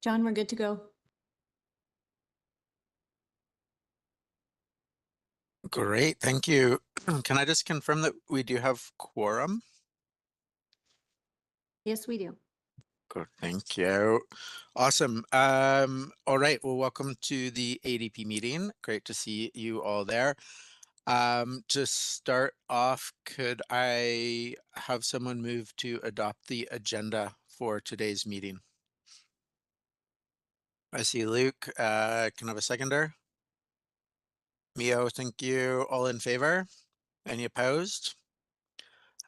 John, we're good to go. Great, thank you. Can I just confirm that we do have quorum? Yes, we do. Good, thank you. Awesome. All right, well, welcome to the ADP meeting. Great to see you all there. To start off, could I have someone move to adopt the agenda for today's meeting? I see Luke. Can I have a seconder? Mio, thank you. All in favor? Any opposed?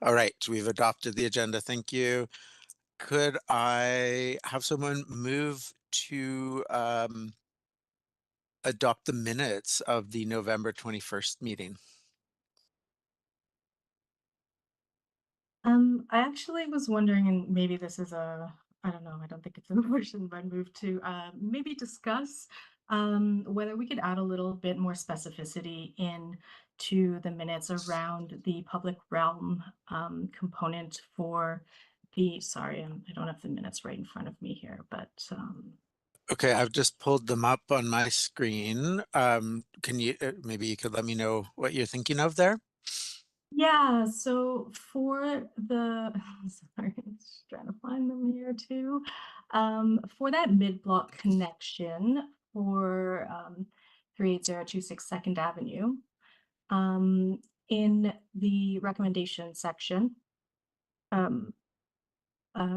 All right, we've adopted the agenda. Thank you. Could I have someone move to adopt the minutes of the November 21st meeting? I actually was wondering, and maybe this is I don't know, I don't think it's a motion, but move to maybe discuss whether we could add a little bit more specificity in to the minutes around the public realm component for sorry, I don't have the minutes right in front of me here, but Okay, I've just pulled them up on my screen. Can you, maybe you could let me know what you're thinking of there? yeah, so for the, sorry, just trying to find them here too. For that mid-block connection for 38026 Second Avenue, in the recommendation section,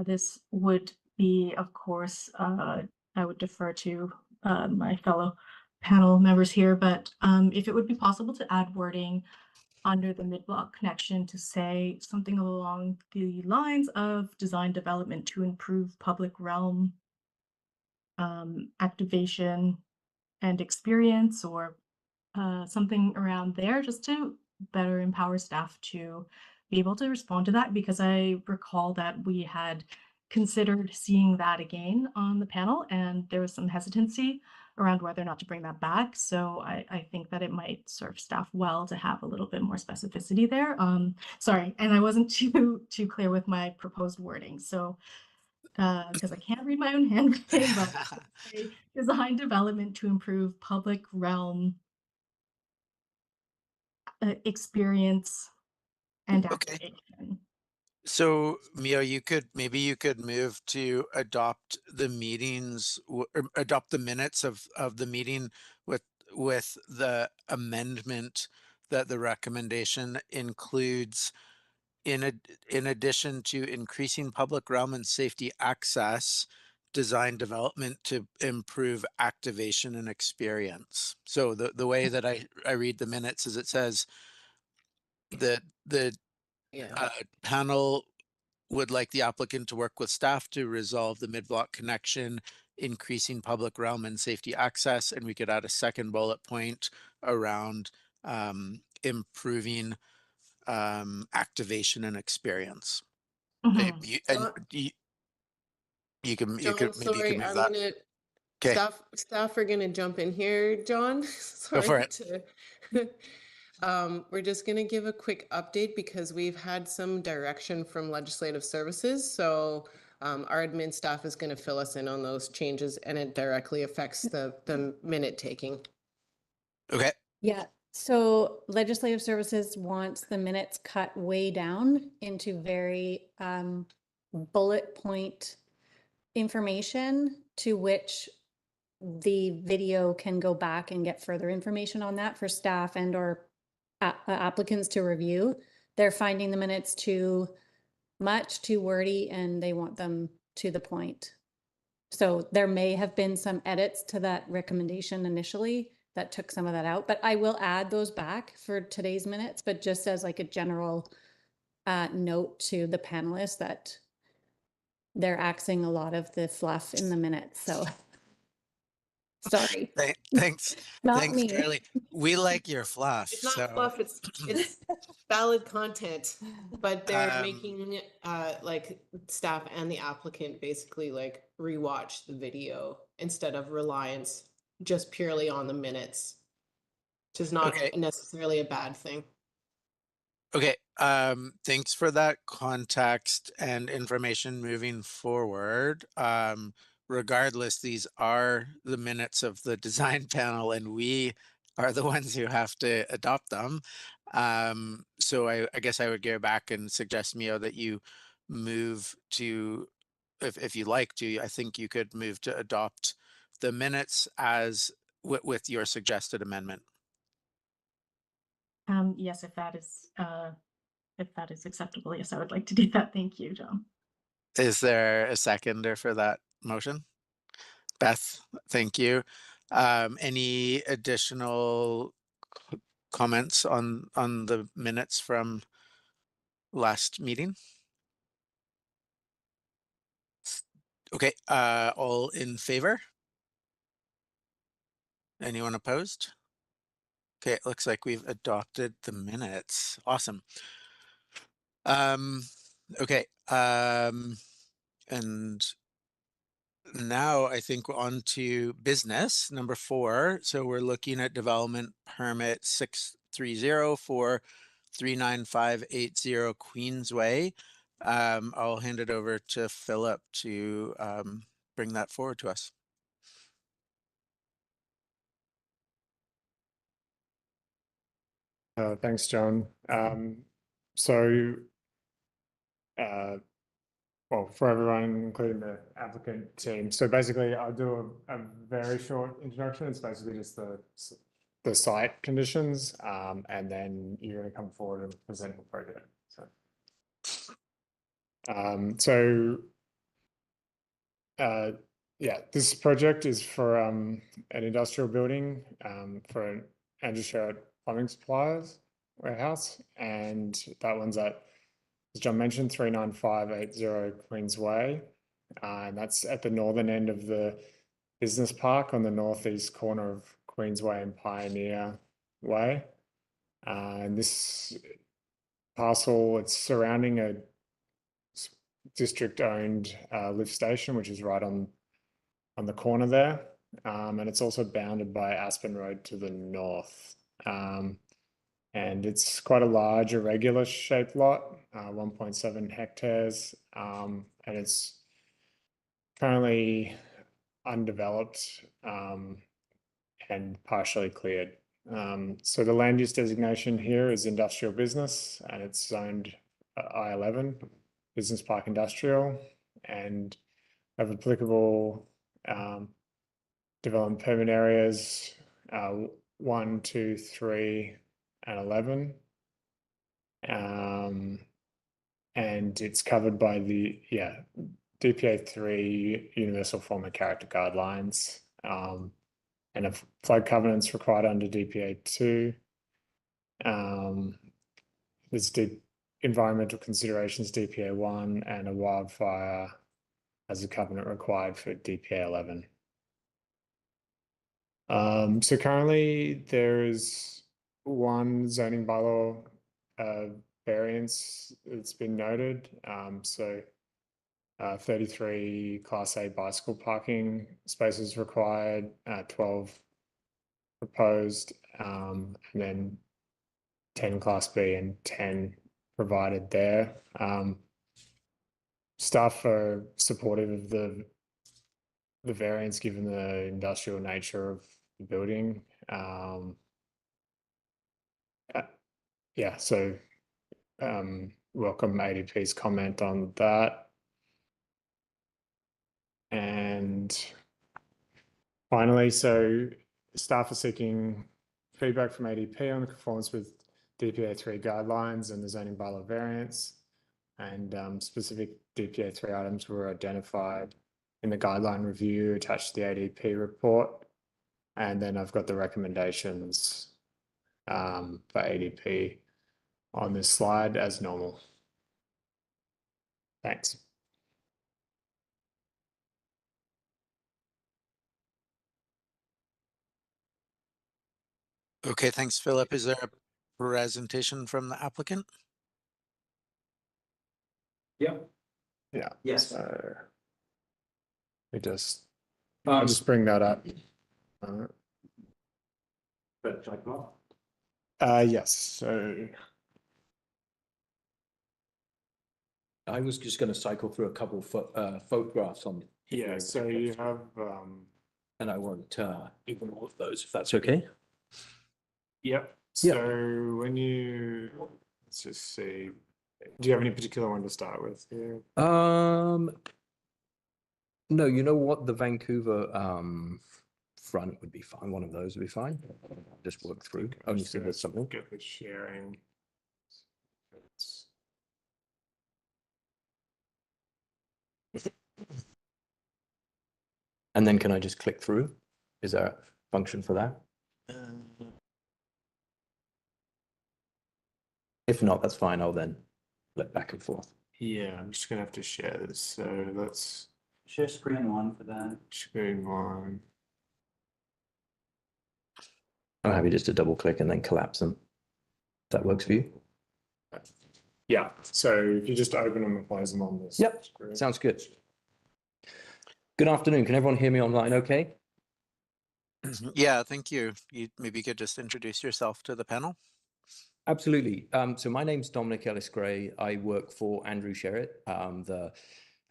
this would be, of course, I would defer to my fellow panel members here, but if it would be possible to add wording under the mid-block connection to say something along the lines of design development to improve public realm activation and experience, or something around there, just to better empower staff to be able to respond to that, because I recall that we had considered seeing that again on the panel and there was some hesitancy around whether or not to bring that back. So I think that it might serve staff well to have a little bit more specificity there. Sorry, and I wasn't too clear with my proposed wording. So because I can't read my own handwriting, but design development to improve public realm experience and Okay. activation. So Mio, maybe you could move to adopt the meetings or adopt the minutes of the meeting with the amendment that the recommendation includes in addition to increasing public realm and safety access, design development to improve activation and experience. So the way that I read the minutes is it says that the panel would like the applicant to work with staff to resolve the mid-block connection, increasing public realm and safety access. And we could add a second bullet point around improving activation and experience. Mhm. You can John, maybe you can sorry, move I'm that. gonna Okay, staff are gonna jump in here, John. go for Sorry it. to we're just gonna give a quick update because we've had some direction from legislative services. So our admin staff is gonna fill us in on those changes, and it directly affects the minute taking. Okay. Yeah. So legislative services wants the minutes cut way down into very bullet point information, to which the video can go back and get further information on that for staff and or applicants to review. They're finding the minutes too much, too wordy, and they want them to the point. So there may have been some edits to that recommendation initially that took some of that out, but I will add those back for today's minutes, but just as like a general note to the panelists that they're axing a lot of the fluff in the minutes. So sorry. Thanks. Not Thanks, me. Charlie. We like your fluff. It's not So fluff, it's valid content, but they're making like staff and the applicant basically like rewatch the video instead of reliance just purely on the minutes, which is not okay. necessarily a bad thing. Okay, thanks for that context and information moving forward. regardless, these are the minutes of the design panel, and we are the ones who have to adopt them. So I guess I would go back and suggest, Mio, that you move to, if you like to, I think you could move to adopt the minutes as with your suggested amendment. Yes, if that is acceptable, yes, I would like to do that. Thank you, John. Is there a seconder for that motion? Beth, thank you. Any additional comments on the minutes from last meeting? Okay, all in favor? Anyone opposed? Okay, it looks like we've adopted the minutes. Awesome. Okay, and now I think we're on to business number 4. So we're looking at development permit 630 for 39580 Queensway. I'll hand it over to Philip to bring that forward to us. Thanks, John. So, well, for everyone, including the applicant team. So basically, I'll do a very short introduction. It's basically just the site conditions, and then you're going to come forward and present the project. Yeah, this project is for an industrial building for an Andrew Sherritt plumbing suppliers warehouse, and that one's at, as John mentioned, 39580 Queensway, and that's at the northern end of the business park on the northeast corner of Queensway and Pioneer Way. And this parcel, it's surrounding a district-owned lift station, which is right on the corner there, and it's also bounded by Aspen Road to the north. And it's quite a large irregular shaped lot, 1.7 hectares, and it's currently undeveloped and partially cleared. So the land use designation here is industrial business, and it's zoned I11, business park industrial, and of applicable development permit areas 1, 2, 3, and 11. And it's covered by the DPA 3 Universal Form of Character Guidelines, and a flood covenants required under DPA 2. There's environmental considerations DPA 1 and a wildfire as a covenant required for DPA 11. So currently there is one zoning bylaw variance that's been noted. 33 Class A bicycle parking spaces required, 12 proposed, and then 10 Class B and 10 provided there. Staff are supportive of the variance given the industrial nature of the building. Welcome ADP's comment on that. And finally, so staff are seeking feedback from ADP on the conformance with DPA 3 guidelines and the zoning bylaw variance, and specific DPA 3 items were identified in the guideline review attached to the ADP report. And then I've got the recommendations for ADP on this slide as normal. Thanks. Okay, thanks, Philip. Is there a presentation from the applicant? Yeah. Yeah. Yes. So I'll just bring that up. Yes. So I was just going to cycle through a couple of photographs on Yeah, so you have, And I won't ignore those if that's okay. yep. Yeah. So when you, let's just see, do you have any particular one to start with here? No, you know what? The Vancouver front would be fine. One of those would be fine. Just work through. Only so there's something. Get the sharing. And then can I just click through? Is there a function for that? If not, that's fine. I'll then flip back and forth. Yeah, I'm just gonna have to share this. So let's Share screen one for that. screen one. I'm happy just to double click and then collapse them. That works for you? Yeah, so if you just open them and close them on this. Yep, screen. sounds good. Good afternoon. Can everyone hear me online okay? Yeah, thank you. You maybe could just introduce yourself to the panel. Absolutely. So my name's Dominic Ellis-Gray. I work for Andrew Sherritt,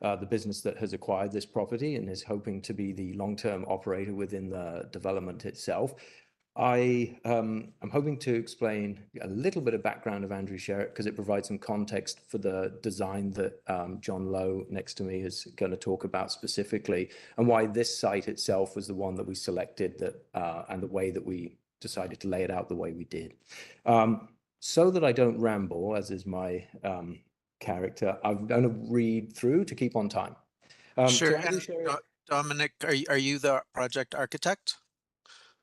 the business that has acquired this property and is hoping to be the long-term operator within the development itself. I'm hoping to explain a little bit of background of Andrew Sherritt because it provides some context for the design that John Lowe next to me is going to talk about specifically, and why this site itself was the one that we selected and the way that we decided to lay it out the way we did. So that I don't ramble, as is my character, I'm going to read through to keep on time. Sure. So Andrew And Sherritt, Dominic, are you the project architect?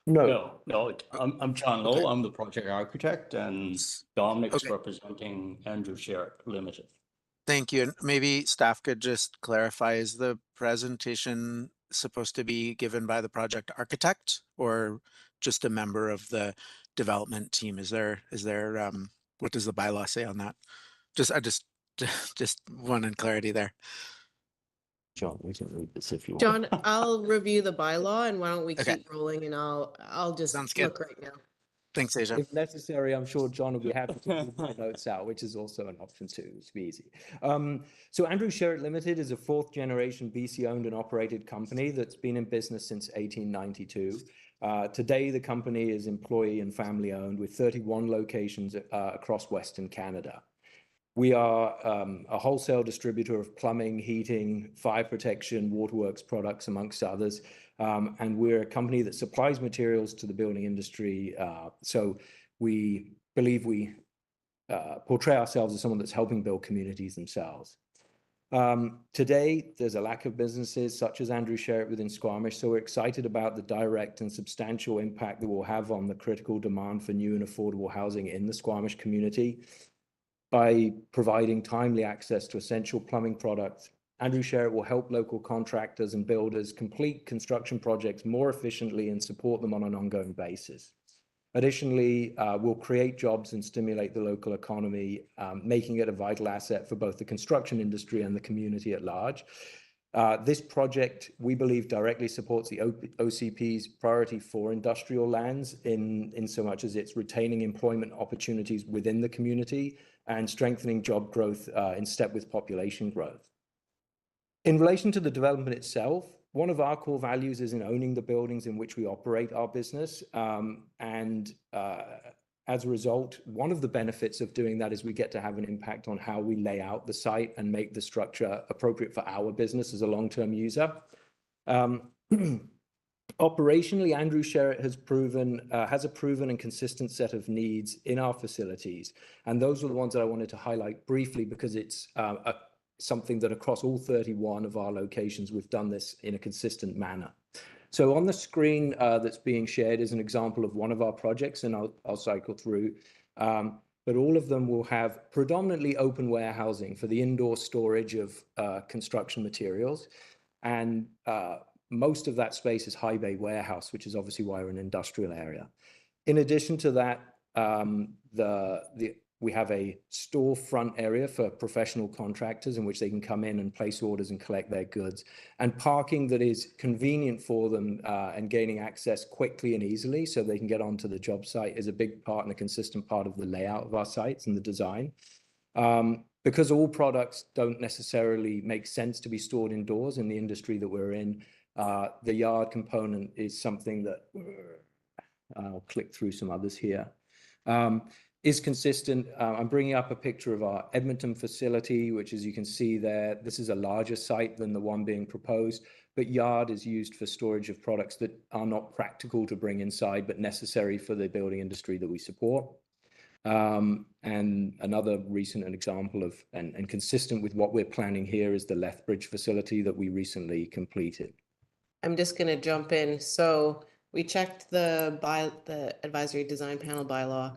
no. No, I'm John Okay. Lowe. I'm the project architect, and Dominic's Okay. representing Andrew Sherritt Limited. Thank you. And maybe staff could just clarify, is the presentation supposed to be given by the project architect or just a member of the development team? Is there what does the bylaw say on that? I just just wanted clarity there. John, we can read this if you want. John, I'll review the bylaw and why don't we Okay. keep rolling and I'll just Sounds good. look right now. Thanks, Asia. If necessary, I'm sure John will be happy to move my notes out, which is also an option too. It's be easy. So Andrew Sherritt Limited is a fourth generation BC owned and operated company that's been in business since 1892. Today, the company is employee and family owned with 31 locations across Western Canada. We are a wholesale distributor of plumbing, heating, fire protection, waterworks products, amongst others. And we're a company that supplies materials to the building industry. So we believe we portray ourselves as someone that's helping build communities themselves. Today, there's a lack of businesses such as Andrew Sherritt within Squamish, so we're excited about the direct and substantial impact that will have on the critical demand for new and affordable housing in the Squamish community. By providing timely access to essential plumbing products, Andrew Sherritt will help local contractors and builders complete construction projects more efficiently and support them on an ongoing basis. Additionally, we'll create jobs and stimulate the local economy, making it a vital asset for both the construction industry and the community at large. This project, we believe, directly supports the OCP's priority for industrial lands in so much as it's retaining employment opportunities within the community and strengthening job growth in step with population growth. In relation to the development itself, one of our core values is in owning the buildings in which we operate our business. As a result, one of the benefits of doing that is we get to have an impact on how we lay out the site and make the structure appropriate for our business as a long-term user. Operationally, Andrew Sherritt has a proven and consistent set of needs in our facilities. And those are the ones that I wanted to highlight briefly because it's something that across all 31 of our locations, we've done this in a consistent manner. So on the screen that's being shared is an example of one of our projects, and I'll cycle through. But all of them will have predominantly open warehousing for the indoor storage of construction materials. And most of that space is high bay warehouse, which is obviously why we're an industrial area. In addition to that, we have a storefront area for professional contractors in which they can come in and place orders and collect their goods, and parking that is convenient for them and gaining access quickly and easily so they can get onto the job site is a big part and a consistent part of the layout of our sites and the design. because all products don't necessarily make sense to be stored indoors in the industry that we're in, the yard component is something that I'll click through some others here. Is consistent. I'm bringing up a picture of our Edmonton facility, which, as you can see there, this is a larger site than the one being proposed, but yard is used for storage of products that are not practical to bring inside, but necessary for the building industry that we support. And another recent example of, and consistent with what we're planning here, is the Lethbridge facility that we recently completed. I'm just gonna jump in. So we checked the advisory design panel bylaw.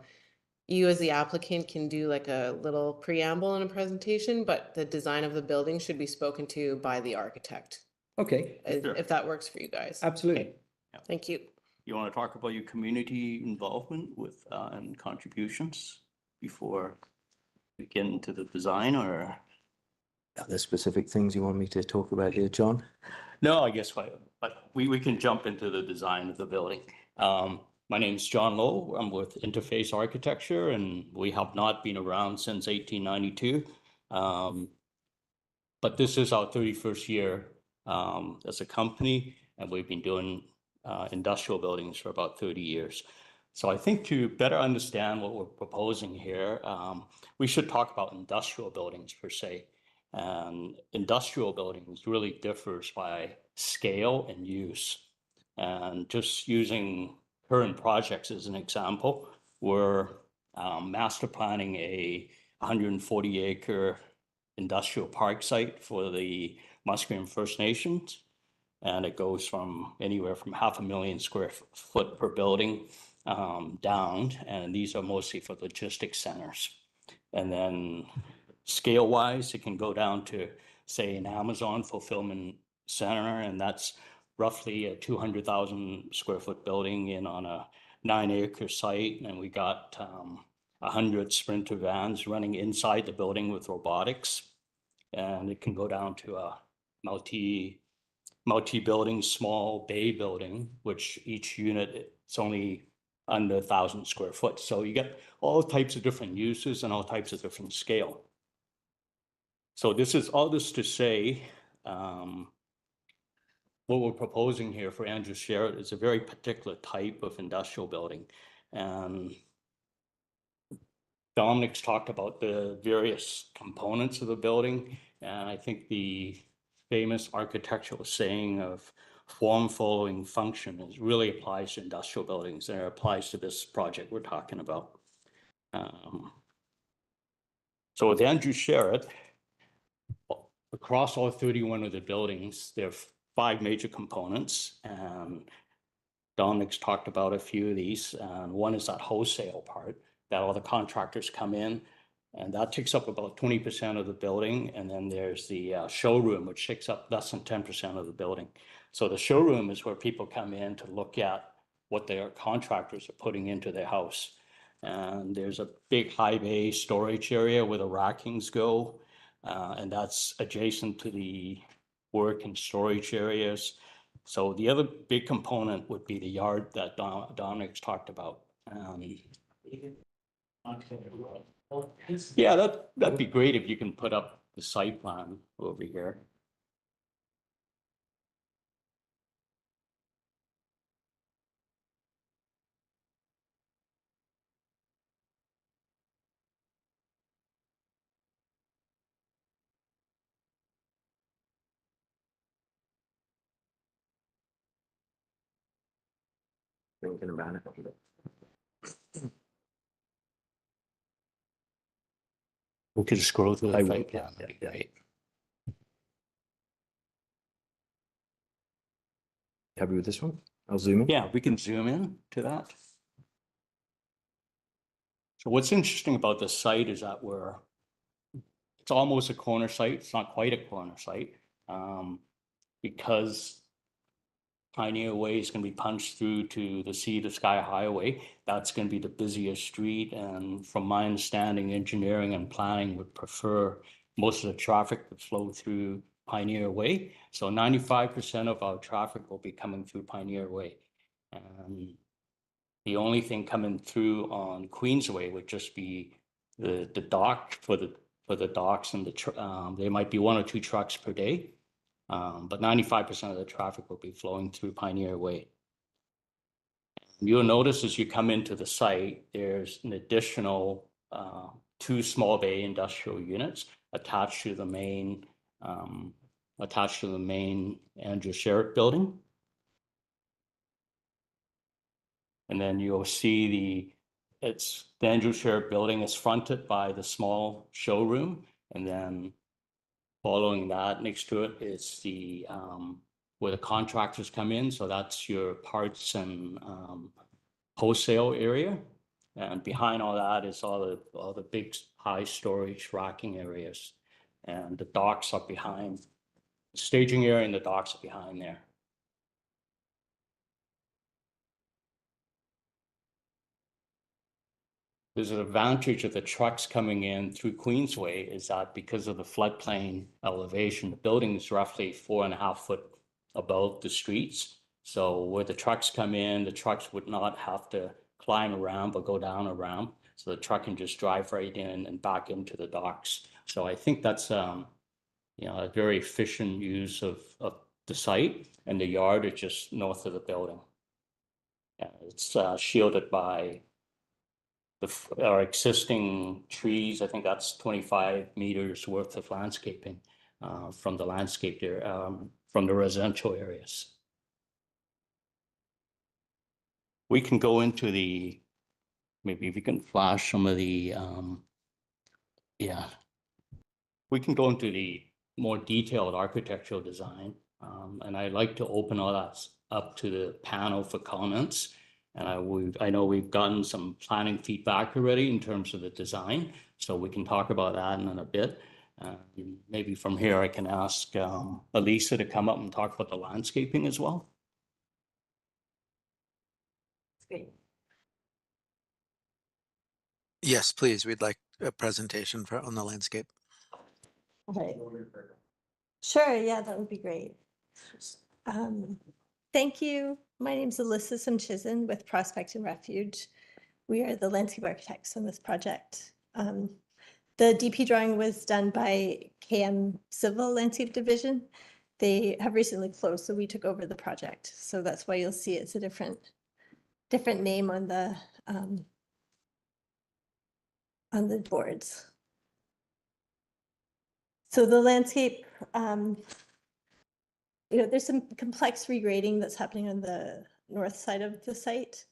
You as the applicant can do like a little preamble and a presentation, but the design of the building should be spoken to by the architect. Okay, Sure. If that works for you guys. absolutely. Okay. Thank you. You want to talk about your community involvement with, and contributions before we get into the design, or? Are there specific things you want me to talk about here, John? No, I guess, but we can jump into the design of the building. My name is John Lowe. I'm with Interface Architecture, and we have not been around since 1892. But this is our 31st year as a company, and we've been doing industrial buildings for about 30 years. So I think to better understand what we're proposing here, we should talk about industrial buildings per se. And industrial buildings really differs by scale and use. And just using current projects as an example, we're master planning a 140-acre industrial park site for the Musqueam First Nations. And it goes from anywhere from 500,000 square foot per building down. And these are mostly for logistics centers. And then scale wise, it can go down to, say, an Amazon fulfillment center, and that's roughly a 200,000 square foot building in on a 9-acre site. And we got 100 Sprinter vans running inside the building with robotics. And it can go down to a multi-building, small bay building, which each unit, it's only under 1,000 square foot. So you get all types of different uses and all types of different scale. So this is all this to say, what we're proposing here for Andrew Sherritt is a very particular type of industrial building. And Dominic's talked about the various components of the building. And I think the famous architectural saying of form following function is really applies to industrial buildings, and it applies to this project we're talking about. So with Andrew Sherritt, across all 31 of the buildings, there are 5 major components, and Dominic's talked about a few of these. And one is that wholesale part that all the contractors come in, and that takes up about 20% of the building. And then there's the showroom, which takes up less than 10% of the building. So the showroom is where people come in to look at what their contractors are putting into their house. And there's a big high bay storage area where the rackings go. And that's adjacent to the work and storage areas. So the other big component would be the yard that Dominic's talked about. Yeah, that'd be great if you can put up the site plan over here. Thinking about it. We could scroll through I the will, site plan. yeah, That'd be yeah. great. Happy with this one? I'll zoom in. Yeah, we can zoom in to that. So what's interesting about this site is that it's almost a corner site. It's not quite a corner site, because Pioneer Way is going to be punched through to the Sea to Sky Highway. That's going to be the busiest street. And from my understanding, engineering and planning would prefer most of the traffic to flow through Pioneer Way. So 95% of our traffic will be coming through Pioneer Way. And the only thing coming through on Queensway would just be the dock for the for the docks and there might be 1 or 2 trucks per day. But 95% of the traffic will be flowing through Pioneer Way. You'll notice as you come into the site, there's an additional 2 small bay industrial units attached to the main Andrew Sherritt building. And then you'll see the Andrew Sherritt building is fronted by the small showroom, and then following that next to it is the where the contractors come in. So that's your parts and wholesale area. And behind all that is all the big high storage racking areas. And the docks are behind, the staging area and the docks are behind there. There's an advantage of the trucks coming in through Queensway is that because of the floodplain elevation, the building is roughly 4.5 foot above the streets. So where the trucks come in, the trucks would not have to climb a ramp or go down a ramp. So the truck can just drive right in and back into the docks. So I think that's a very efficient use of the site, and the yard is just north of the building. It's shielded by our existing trees. I think that's 25 meters worth of landscaping from the landscape there, from the residential areas. We can go into maybe we can flash some of the, we can go into the more detailed architectural design. And I'd like to open all that up to the panel for comments. And I know we've gotten some planning feedback already in terms of the design, so we can talk about that in a bit. Maybe from here I can ask Elisa to come up and talk about the landscaping as well. Great. Yes, please. We'd like a presentation on the landscape. All right. Sure, yeah, that would be great. Thank you. My name is Alyssa Simchizin with Prospect and Refuge. We are the landscape architects on this project. The DP drawing was done by KM Civil Landscape Division. They have recently closed, so we took over the project. So that's why you'll see it's a different name on the boards. So the landscape, there's some complex regrading that's happening on the north side of the site.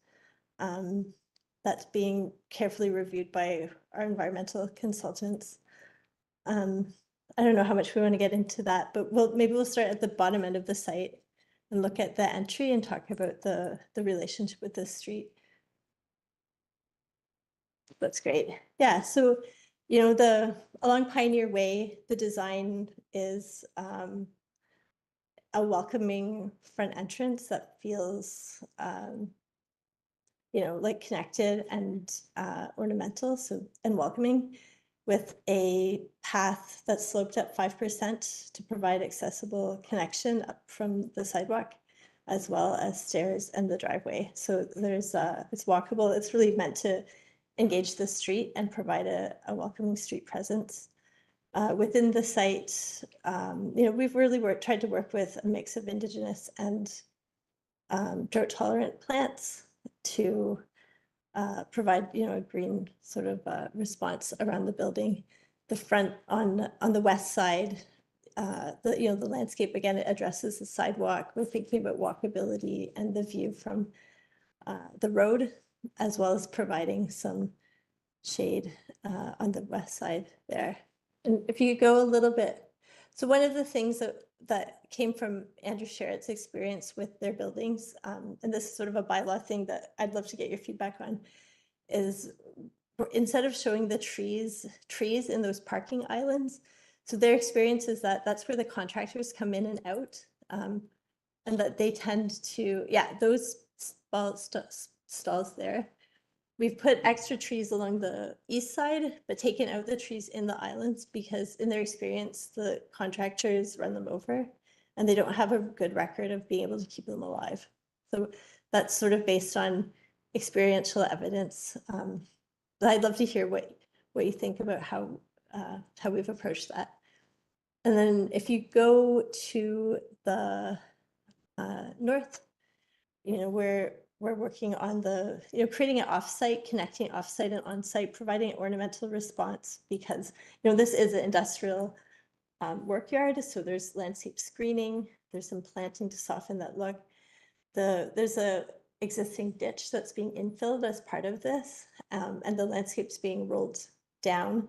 That's being carefully reviewed by our environmental consultants. I don't know how much we want to get into that, but maybe we'll start at the bottom end of the site and look at the entry and talk about the relationship with the street. That's great. Yeah, so along Pioneer Way, the design is a welcoming front entrance that feels like connected and ornamental, and welcoming, with a path that's sloped up 5% to provide accessible connection up from the sidewalk, as well as stairs and the driveway. So it's walkable. It's really meant to engage the street and provide a welcoming street presence. Within the site, we've really tried to work with a mix of Indigenous and drought-tolerant plants to provide, a green sort of response around the building. The front on the west side, the landscape, again, it addresses the sidewalk. We're thinking about walkability and the view from the road, as well as providing some shade on the west side there. And if you go a little bit, so one of the things that came from Andrew Sherritt's experience with their buildings, and this is sort of a bylaw thing that I'd love to get your feedback on, is instead of showing the trees in those parking islands, so their experience is that that's where the contractors come in and out, and that they tend to, those stalls there. We've put extra trees along the east side, but taken out the trees in the islands because in their experience, the contractors run them over and they don't have a good record of being able to keep them alive. So that's sort of based on experiential evidence. But I'd love to hear what you think about how how we've approached that. And then if you go to the north, we're working on the, creating an offsite, connecting offsite and onsite, providing an ornamental response, because, this is an industrial work yard. So there's landscape screening, there's some planting to soften that look. There's a existing ditch that's being infilled as part of this, and the landscape's being rolled down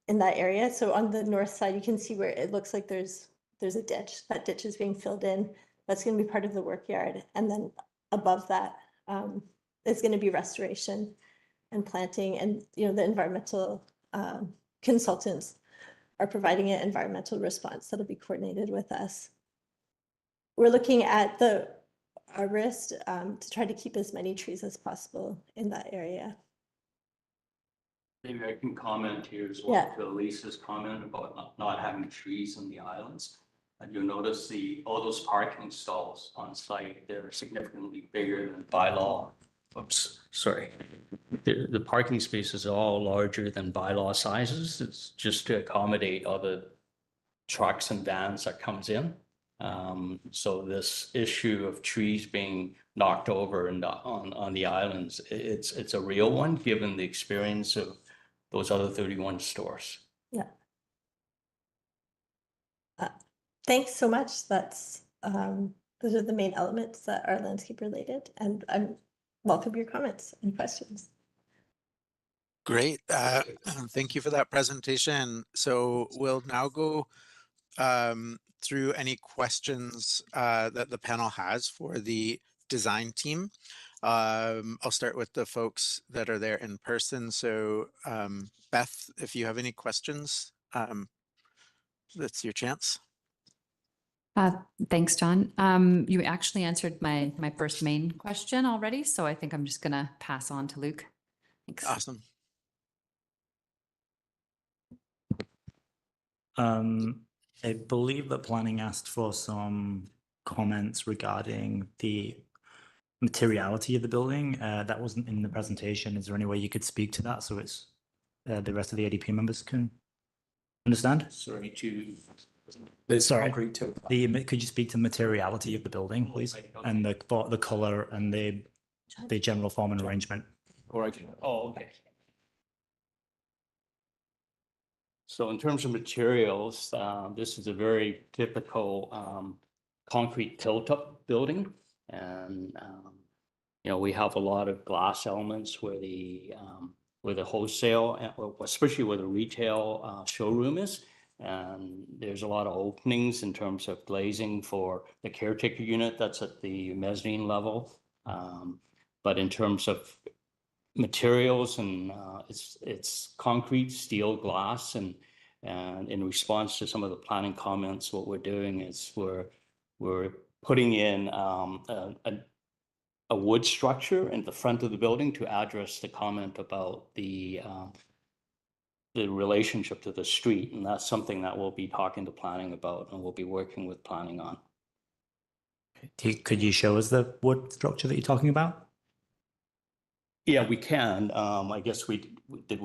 in that area. So on the north side, you can see where it looks like there's a ditch. That ditch is being filled in. That's going to be part of the work yard. And then above that is going to be restoration and planting. And, the environmental consultants are providing an environmental response that'll be coordinated with us. We're looking at the arborist to try to keep as many trees as possible in that area. Maybe I can comment here as well to Lisa's comment about not having trees in the islands. And you'll notice all those parking stalls on site, they're significantly bigger than bylaw. Oops, sorry. The parking spaces are all larger than bylaw sizes. It's just to accommodate all the trucks and vans that comes in. So this issue of trees being knocked over and on the islands, it's a real one given the experience of those other 31 stores. Yeah. Thanks so much. That's those are the main elements that are landscape related, and I welcome your comments and questions. Great. Thank you for that presentation. So we'll now go through any questions that the panel has for the design team. I'll start with the folks that are there in person. So Beth, if you have any questions, that's your chance. Thanks, John. You actually answered my first main question already, so I think I'm just gonna pass on to Luke. Thanks. Awesome. I believe that planning asked for some comments regarding the materiality of the building. That wasn't in the presentation. Is there any way you could speak to that so it's the rest of the ADP members can understand? Sorry, to Sorry. concrete too. Could you speak to the materiality of the building, please, and the color and the general form and arrangement? Okay. So in terms of materials, this is a very typical concrete tilt-up building, and we have a lot of glass elements where the wholesale, especially where the retail showroom is, and there's a lot of openings in terms of glazing for the caretaker unit that's at the mezzanine level. But in terms of materials, and it's concrete, steel, glass, and in response to some of the planning comments, what we're doing is we're putting in a wood structure in the front of the building to address the comment about the relationship to the street, and that's something that we'll be talking to planning about, and we'll be working with planning on. Could you show us the wood structure that you're talking about? Yeah, we can. I guess we did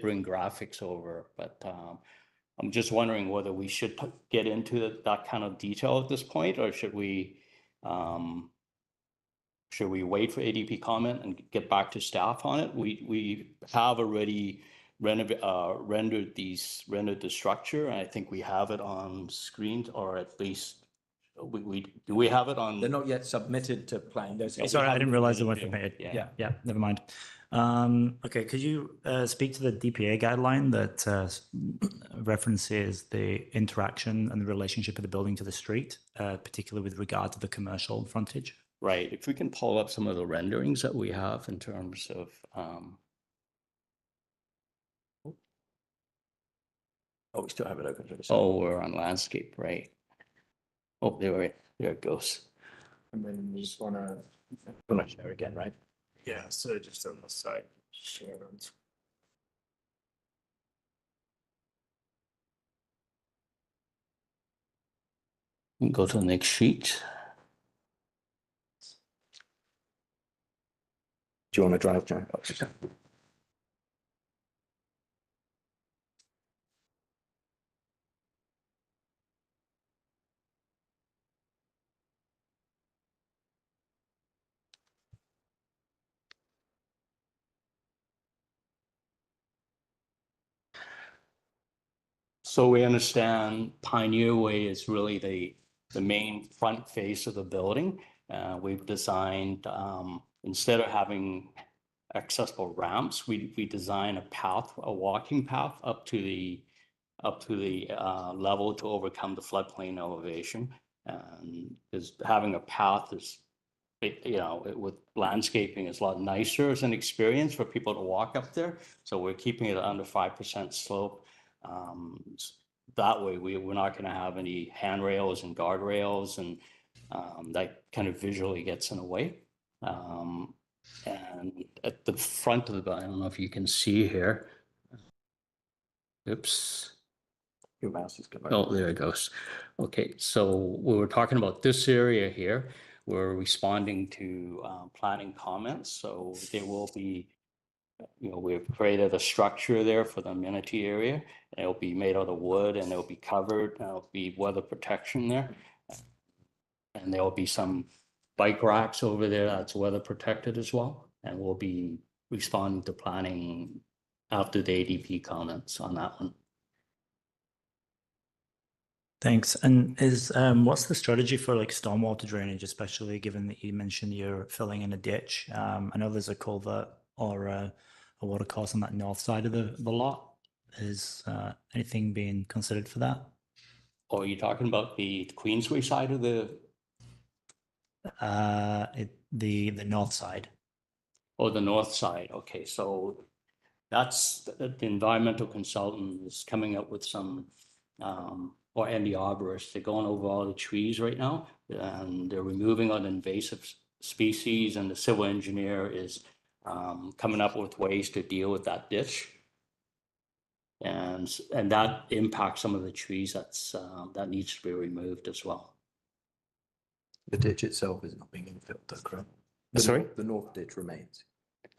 bring graphics over, but I'm just wondering whether we should get into that kind of detail at this point, or should we wait for ADP comment and get back to staff on it? We have already rendered the structure, and I think we have it on screen, or at least do we have it on? They're not yet submitted to planning. Sorry, I didn't realize they weren't submitted. Yeah. Yeah, never mind. Okay, could you speak to the DPA guideline that references the interaction and the relationship of the building to the street, particularly with regard to the commercial frontage? Right. If we can pull up some of the renderings that we have in terms of Oh, we still have it open. we're on landscape, right? Oh, there it goes. And then you just want to Share again, right? Yeah, so just on the side, share on. We can go to the next sheet. Do you want to drive, John? Oh, So we understand Pioneer Way is really the main front face of the building. We've designed, instead of having accessible ramps, we design a path, a walking path up to the level to overcome the floodplain elevation. And is having a path is, with landscaping is a lot nicer as an experience for people to walk up there. So we're keeping it under 5% slope. That way we're not going to have any handrails and guardrails, and that kind of visually gets in the way. And at the front of the building, I don't know if you can see here. Oops. Your mouse is going. Oh, there it goes. Okay, so we were talking about this area here. We're responding to planning comments. So there will be, we've created a structure there for the amenity area. It'll be made out of wood and it'll be covered. There'll be weather protection there. And there'll be some bike racks over there that's weather protected as well. And we'll be responding to planning after the ADP comments on that one. Thanks. And what's the strategy for like stormwater drainage, especially given that you mentioned you're filling in a ditch? I know there's a culvert or a water course on that north side of the lot. Is anything being considered for that? Or are you talking about the Queensway side of the? The north side. Oh, the north side. Okay, so that's the environmental consultant is coming up with some, and the arborist, they're going over all the trees right now, and they're removing all the invasive species, and the civil engineer is coming up with ways to deal with that ditch. And that impacts some of the trees that needs to be removed as well. The ditch itself is not being infilled, though, correct? Sorry? The north ditch remains.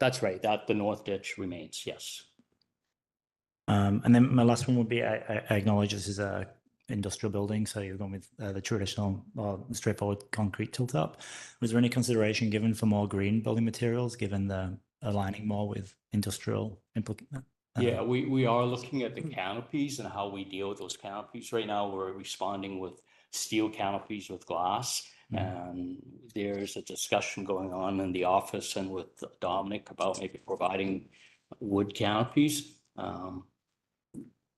That's right, the north ditch remains, yes. And then my last one would be, I acknowledge this is a industrial building, so you're going with the traditional or straightforward concrete tilt up. Was there any consideration given for more green building materials, given the aligning more with industrial implications? Yeah, we are looking at the canopies and how we deal with those canopies. Right now, we're responding with steel canopies with glass. And there's a discussion going on in the office and with Dominic about maybe providing wood canopies,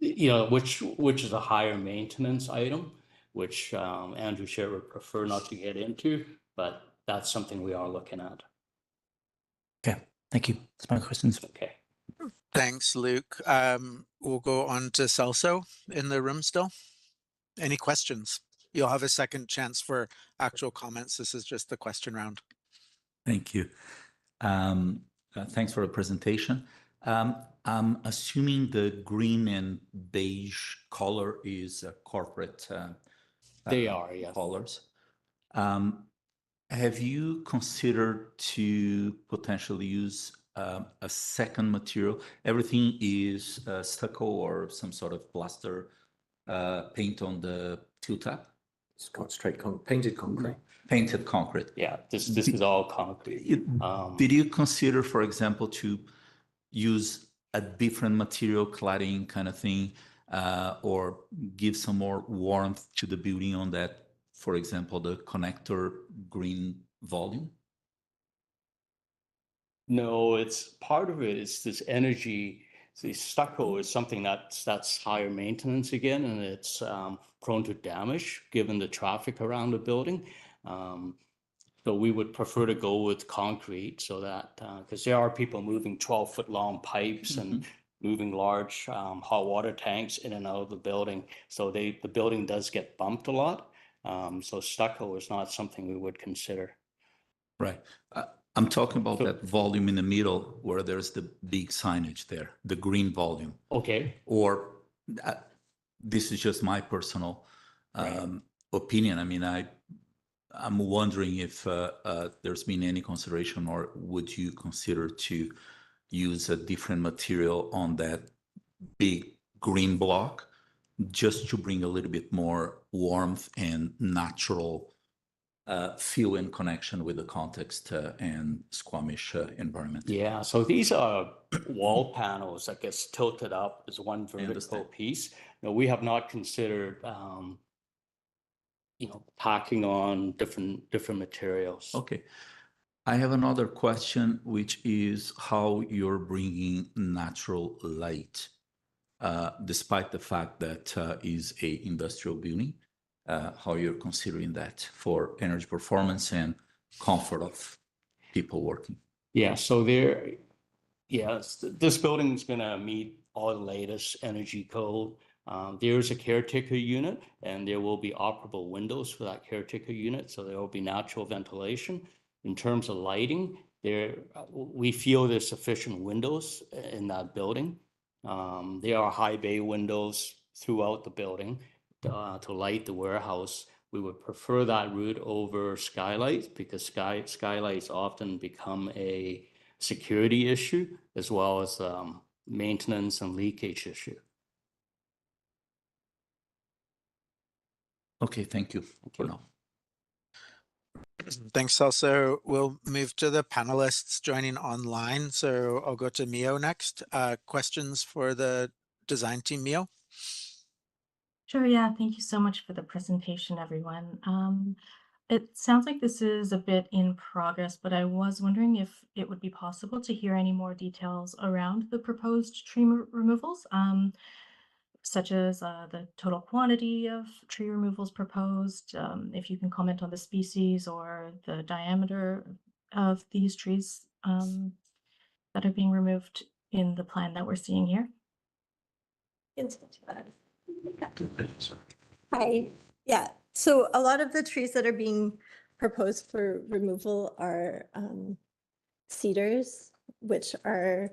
which is a higher maintenance item, which Andrew Sher would prefer not to get into, but that's something we are looking at. Okay, thank you. That's my questions. Okay. Thanks, Luke. We'll go on to Celso in the room still. Any questions? You'll have a second chance for actual comments. This is just the question round. Thank you. Thanks for the presentation. I'm assuming the green and beige color is corporate They are, yes. colors. Have you considered to potentially use a second material? Everything is stucco or some sort of plaster paint on the tilt-up? It's straight painted concrete. Painted concrete. Yeah, this is all concrete. Did you consider, for example, to use a different material cladding kind of thing, or give some more warmth to the building on that, for example, the connector green volume? No, it's part of it. It's this energy. The stucco is something that's higher maintenance again, and it's prone to damage given the traffic around the building. So we would prefer to go with concrete, so that because there are people moving 12-foot long pipes and moving large hot water tanks in and out of the building. So the building does get bumped a lot. So stucco is not something we would consider. Right. I'm talking about that volume in the middle where there's the big signage there, the green volume. Okay. Or this is just my personal opinion. I mean, I'm wondering if there's been any consideration, or would you consider to use a different material on that big green block just to bring a little bit more warmth and natural feel in connection with the context and Squamish environment. Yeah, so these are wall panels that gets tilted up as one vertical understand. piece. We have not considered, packing on different materials. Okay. I have another question, which is how you're bringing natural light, despite the fact that is a industrial building, how you're considering that for energy performance and comfort of people working. Yeah, so this building is going to meet all the latest energy code. There's a caretaker unit, and there will be operable windows for that caretaker unit, so there will be natural ventilation. In terms of lighting, we feel there's sufficient windows in that building. There are high bay windows throughout the building to light the warehouse. We would prefer that route over skylights because skylights often become a security issue as well as maintenance and leakage issue. Okay, thank you for now. Thanks, Celso. We'll move to the panelists joining online. So I'll go to Mio next. Questions for the design team, Mio? Sure, yeah, thank you so much for the presentation, everyone. It sounds like this is a bit in progress, but I was wondering if it would be possible to hear any more details around the proposed tree removals, such as the total quantity of tree removals proposed, if you can comment on the species or the diameter of these trees that are being removed in the plan that we're seeing here. Hi. Yeah. So a lot of the trees that are being proposed for removal are cedars, which are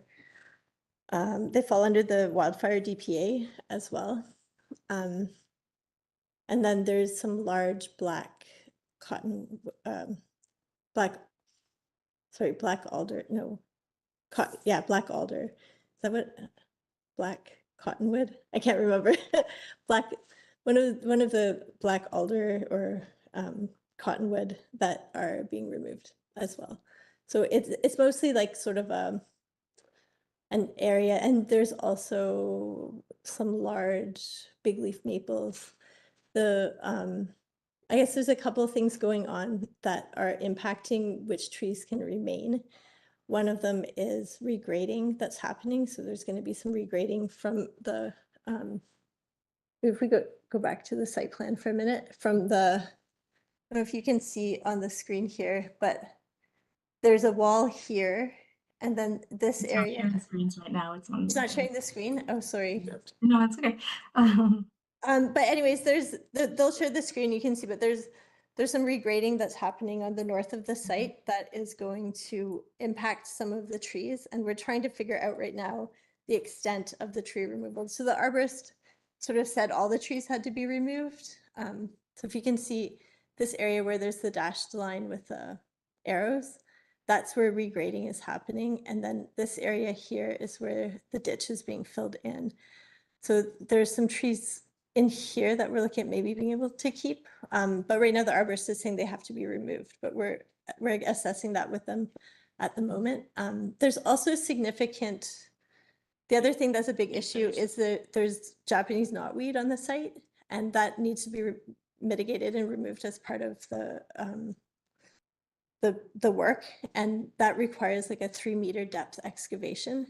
they fall under the wildfire DPA as well. And then there's some large black cotton, black alder. No, black alder. Is that what? Black cottonwood? I can't remember. One of the black alder or cottonwood that are being removed as well. So it's mostly like sort of an area, and there's also some large big leaf maples. I guess there's a couple of things going on that are impacting which trees can remain. One of them is regrading that's happening. So there's going to be some regrading from the, if we go back to the site plan for a minute, from the, I don't know if you can see on the screen here, but there's a wall here. And then this It's area. not showing the screens right now. It's not showing the screen. Oh, sorry. No, it's okay. But anyways, they'll show the screen. You can see, but there's some regrading that's happening on the north of the site that is going to impact some of the trees. And we're trying to figure out right now the extent of the tree removal. So the arborist sort of said all the trees had to be removed. So if you can see this area where there's the dashed line with the arrows, that's where regrading is happening. And then this area here is where the ditch is being filled in. So there's some trees in here that we're looking at maybe being able to keep. But right now the arborist is saying they have to be removed, but we're assessing that with them at the moment. There's also significant, the other thing that's a big issue is that there's Japanese knotweed on the site, and that needs to be mitigated and removed as part of the work. And that requires like a 3-meter depth excavation.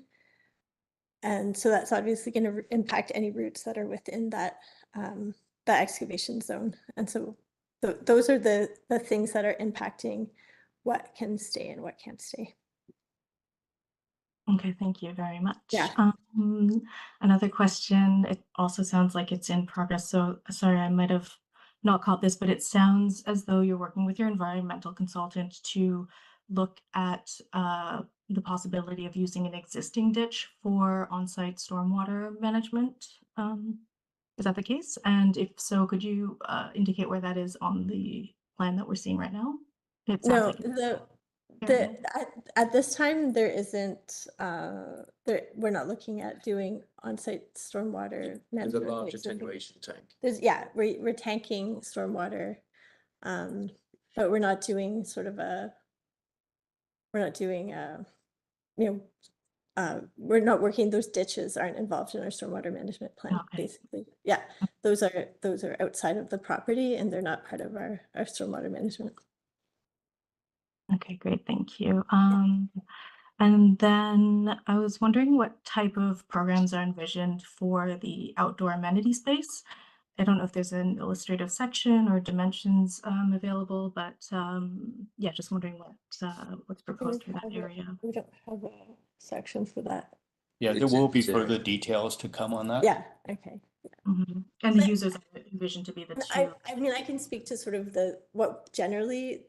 And so that's obviously going to impact any roots that are within that excavation zone. And so those are the things that are impacting what can stay and what can't stay. Okay, thank you very much. Yeah. Another question, it also sounds like it's in progress. So sorry, I might have not caught this, but it sounds as though you're working with your environmental consultant to look at the possibility of using an existing ditch for on-site stormwater management. Is that the case? And if so, could you indicate where that is on the plan that we're seeing right now? It sounds like at this time there isn't. We're not looking at doing on-site stormwater management. There's a large attenuation tank. We're tanking stormwater. but we're not doing sort of we're not doing we're not working, those ditches aren't involved in our stormwater management plan, Okay. basically. Yeah, those are outside of the property and they're not part of our stormwater management. Okay, great, thank you. And then I was wondering what type of programs are envisioned for the outdoor amenity space. I don't know if there's an illustrative section or dimensions available, but yeah, just wondering what's proposed for that area. We don't have a section for that. Yeah, there will be further details to come on that. Yeah, okay. Mhm. And the users are envisioned to be the two. I mean, I can speak to sort of what generally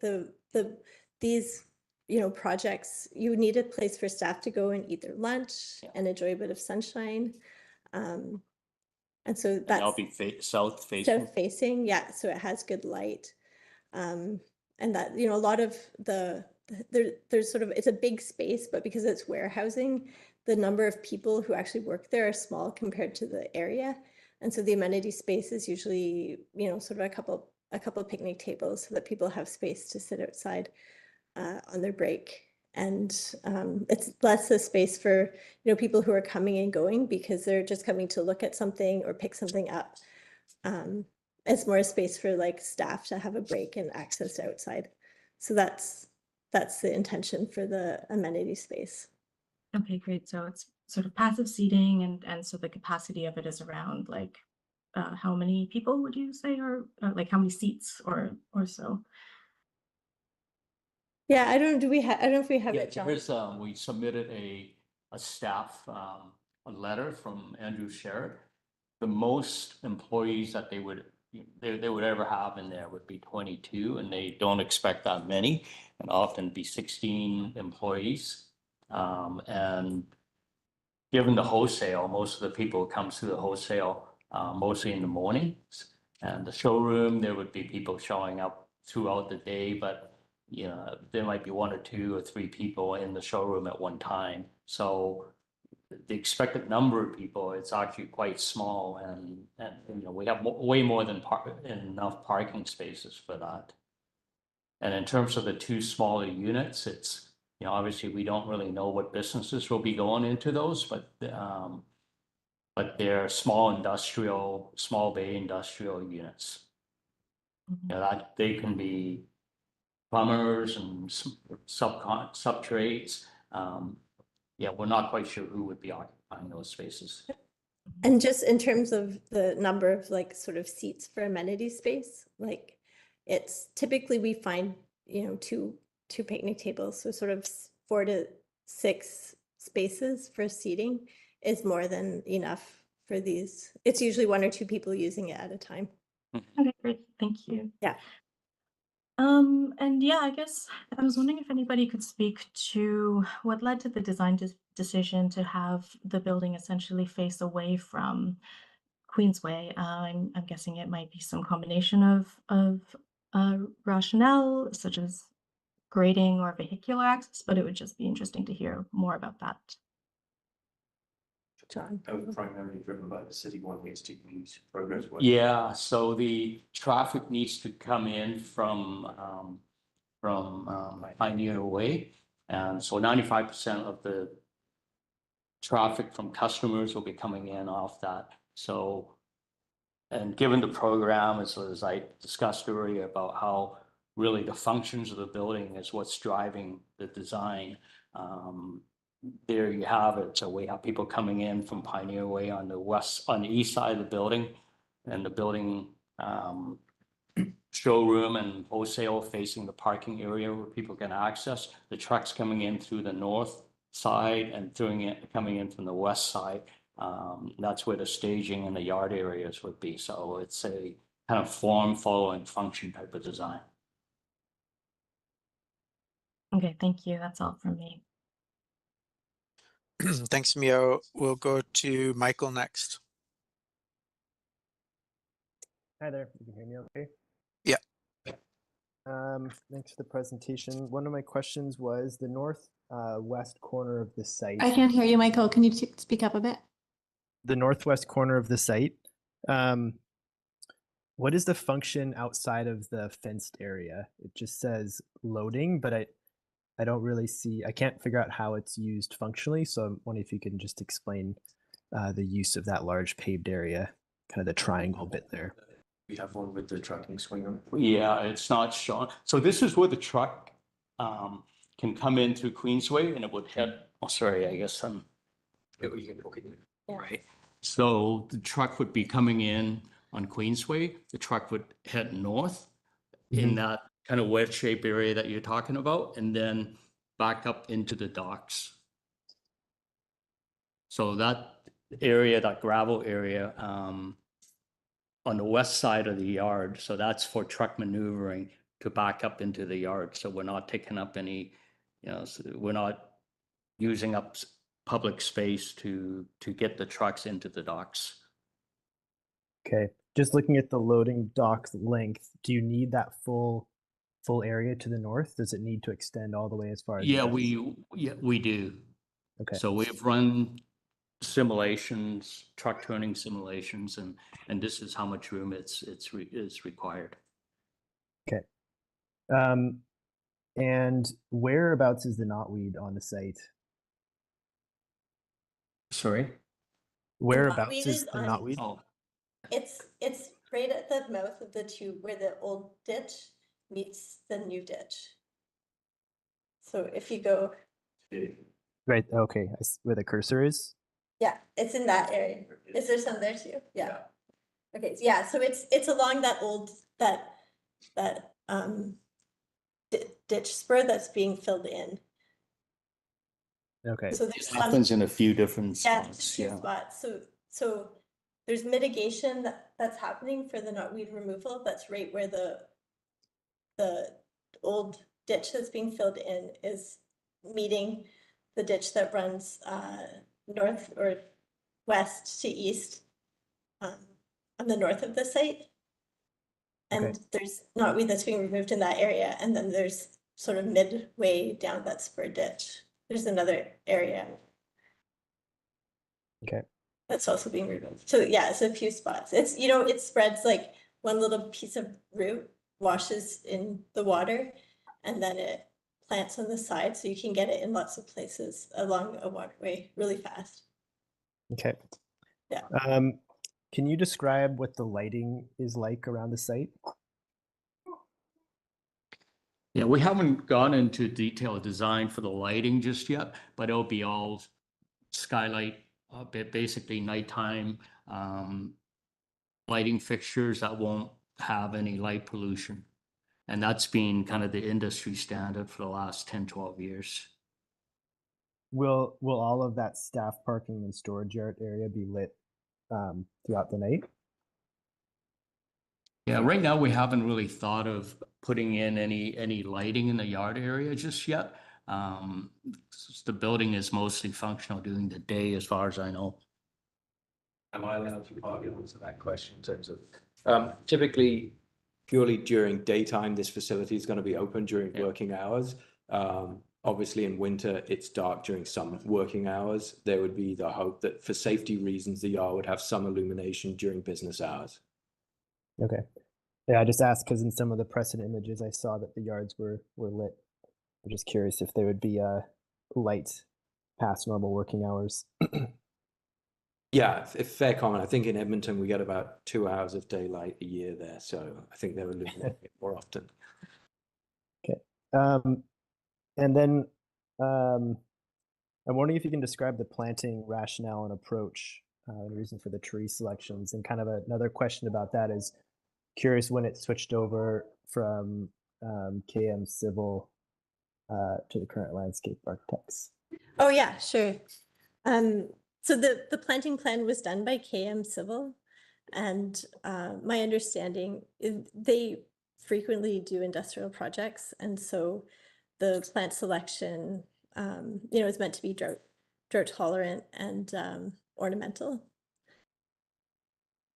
these, projects, you need a place for staff to go and eat their lunch and enjoy a bit of sunshine. And so And that's that'll be south facing. south facing, yeah, so it has good light. And that, a lot of there's sort of, it's a big space, but because it's warehousing, the number of people who actually work there are small compared to the area. And so the amenity space is usually, sort of a couple of picnic tables so that people have space to sit outside on their break. And it's less a space for, people who are coming and going because they're just coming to look at something or pick something up. It's more a space for like staff to have a break and access outside. So that's the intention for the amenity space. Okay, great. So it's sort of passive seating, and so the capacity of it is around like how many people would you say, or like how many seats or so? Yeah, I don't know if we have Yeah, it, John. here's, we submitted a staff, a letter from Andrew Sherritt. The most employees that they would ever have in there would be 22, and they don't expect that many, and often be 16 employees. And given the wholesale, most of the people come through the wholesale, mostly in the mornings. And the showroom, there would be people showing up throughout the day, but there might be 1 or 2 or 3 people in the showroom at one time. So the expected number of people, it's actually quite small, and we have way more than enough parking spaces for that. And in terms of the 2 smaller units, it's, obviously we don't really know what businesses will be going into those, but they're small bay industrial units. That they can be plumbers and subtrades. Yeah, we're not quite sure who would be occupying those spaces. And just in terms of the number of like sort of seats for amenity space, like it's typically we find, 2 picnic tables. So sort of 4 to 6 spaces for seating is more than enough for these. It's usually 1 or 2 people using it at a time. Okay, great. Thank you. Yeah. And yeah, I guess I was wondering if anybody could speak to what led to the design decision to have the building essentially face away from Queensway. I'm guessing it might be some combination of rationale, such as grading or vehicular access, but it would just be interesting to hear more about that. John. Primarily driven by the city wanting us to use progress way. Yeah, so the traffic needs to come in from Pioneer Way, and so 95% of the traffic from customers will be coming in off that. So, and given the program, as I discussed earlier about how really the functions of the building is what's driving the design. There you have it. So we have people coming in from Pioneer Way on the east side of the building, and the building showroom and wholesale facing the parking area where people can access. The trucks coming in through the north side and coming in from the west side. That's where the staging and the yard areas would be. So it's a kind of form following function type of design. Okay, thank you. That's all from me. Thanks, Mio. We'll go to Michael next. Hi there, you can hear me okay? Yeah. Thanks for the presentation. One of my questions was the northwest corner of the site. I can't hear you, Michael. Can you speak up a bit? The northwest corner of the site. what is the function outside of the fenced area? It just says loading, but I don't really see, I can't figure out how it's used functionally. So I'm wondering if you can just explain the use of that large paved area, kind of the triangle bit there. We have one with the trucking swing on. Yeah, it's not shown. So this is where the truck can come in through Queensway and it would head, oh, sorry, I guess I'm, right. So the truck would be coming in on Queensway. The truck would head north in that kind of wedge shape area that you're talking about, and then back up into the docks. So that area, that gravel area, on the west side of the yard, so that's for truck maneuvering to back up into the yard. So we're not taking up any, so we're not using up public space to get the trucks into the docks. Okay, just looking at the loading dock length, do you need that full area to the north? Does it need to extend all the way as far as? Yeah, we do. Okay. So we've run simulations, truck turning simulations, and this is how much room is required. Okay. And whereabouts is the knotweed on the site? Sorry? Whereabouts is the on- knotweed? Oh, It's right at the mouth of the tube where the old ditch meets the new ditch. So if you go, Right, okay, where the cursor is? yeah, it's in that area. Is there some there too? Yeah. Okay, yeah, so it's along that old, that ditch spur that's being filled in. Okay. So it there's happens in a few different yeah, spots, few yeah. spots. So there's mitigation that's happening for the knotweed removal. That's right where the old ditch that's being filled in is meeting the ditch that runs north or west to east on the north of the site. And there's knotweed that's being removed in that area. And then there's sort of midway down that spur ditch, there's another area. Okay. That's also being removed. So yeah, it's a few spots. It's, it spreads like one little piece of root washes in the water and then it plants on the side. So you can get it in lots of places along a waterway really fast. Okay. Yeah. Can you describe what the lighting is like around the site? Yeah, we haven't gone into detailed design for the lighting just yet, but it'll be all skylight, basically nighttime lighting fixtures that won't have any light pollution. And that's been kind of the industry standard for the last 10, 12 years. Will all of that staff parking and storage yard area be lit throughout the night? Yeah, right now we haven't really thought of putting in any lighting in the yard area just yet. The building is mostly functional during the day, as far as I know. Am I allowed to answer that question in terms of typically purely during daytime, this facility is going to be open during working hours. Obviously in winter, it's dark during some working hours. There would be the hope that for safety reasons, the yard would have some illumination during business hours. Okay. Yeah, I just asked because in some of the precedent images, I saw that the yards were lit. I'm just curious if there would be light past normal working hours. Yeah, fair comment. I think in Edmonton, we get about 2 hours of daylight a year there. So I think they're illuminating it more often. Okay. And then I'm wondering if you can describe the planting rationale and approach, and reason for the tree selections. And kind of another question about that is, curious when it switched over from KM Civil to the current landscape architects. Oh yeah, sure. So the planting plan was done by KM Civil, and my understanding is they frequently do industrial projects, and so the plant selection, is meant to be drought tolerant and ornamental.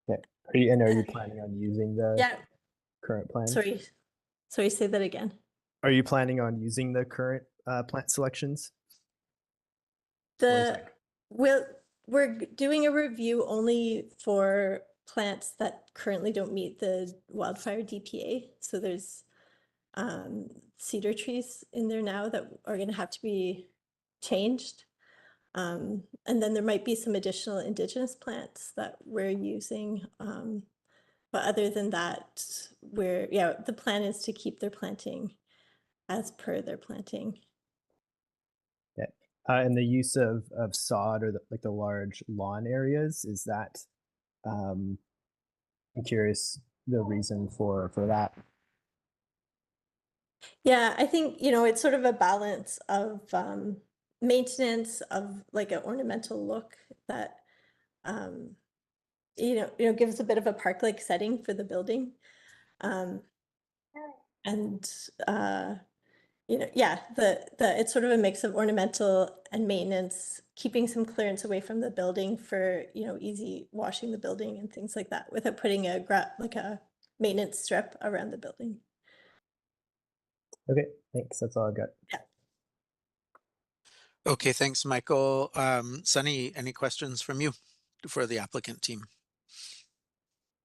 Okay. Are you planning on using the current plan? Sorry, say that again. Are you planning on using the current plant selections? We're doing a review only for plants that currently don't meet the wildfire DPA. So there's cedar trees in there now that are going to have to be changed. And then there might be some additional indigenous plants that we're using. But other than that, the plan is to keep their planting as per their planting. Yeah. And the use of sod or like the large lawn areas, is that, I'm curious the reason for that. Yeah, I think, it's sort of a balance of maintenance of like an ornamental look that, gives a bit of a park-like setting for the building. And it's sort of a mix of ornamental and maintenance, keeping some clearance away from the building for, easy washing the building and things like that without putting like a maintenance strip around the building. Okay, thanks. That's all I've got. Yeah. Okay, thanks, Michael. Sunny, any questions from you for the applicant team?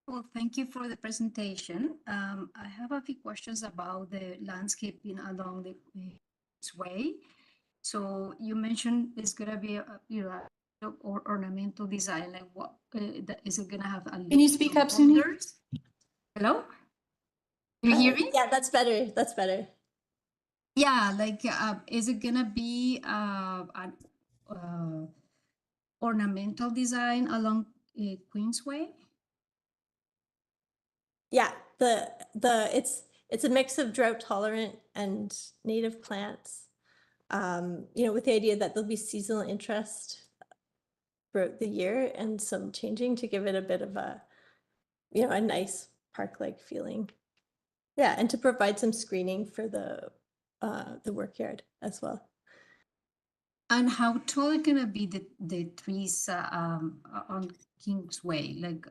Well, thank you for the presentation. I have a few questions about the landscaping along the way. So you mentioned it's gonna be or ornamental design. Like what is it gonna have? Can you speak up, Sunny? Hello, you hear me? Yeah, that's better. That's better. Yeah, like is it gonna be an ornamental design along Queensway? Yeah, it's a mix of drought tolerant and native plants. With the idea that there'll be seasonal interest throughout the year and some changing to give it a bit of a nice park-like feeling. Yeah, and to provide some screening for the workyard as well. And how tall are gonna be the trees on Kingsway, like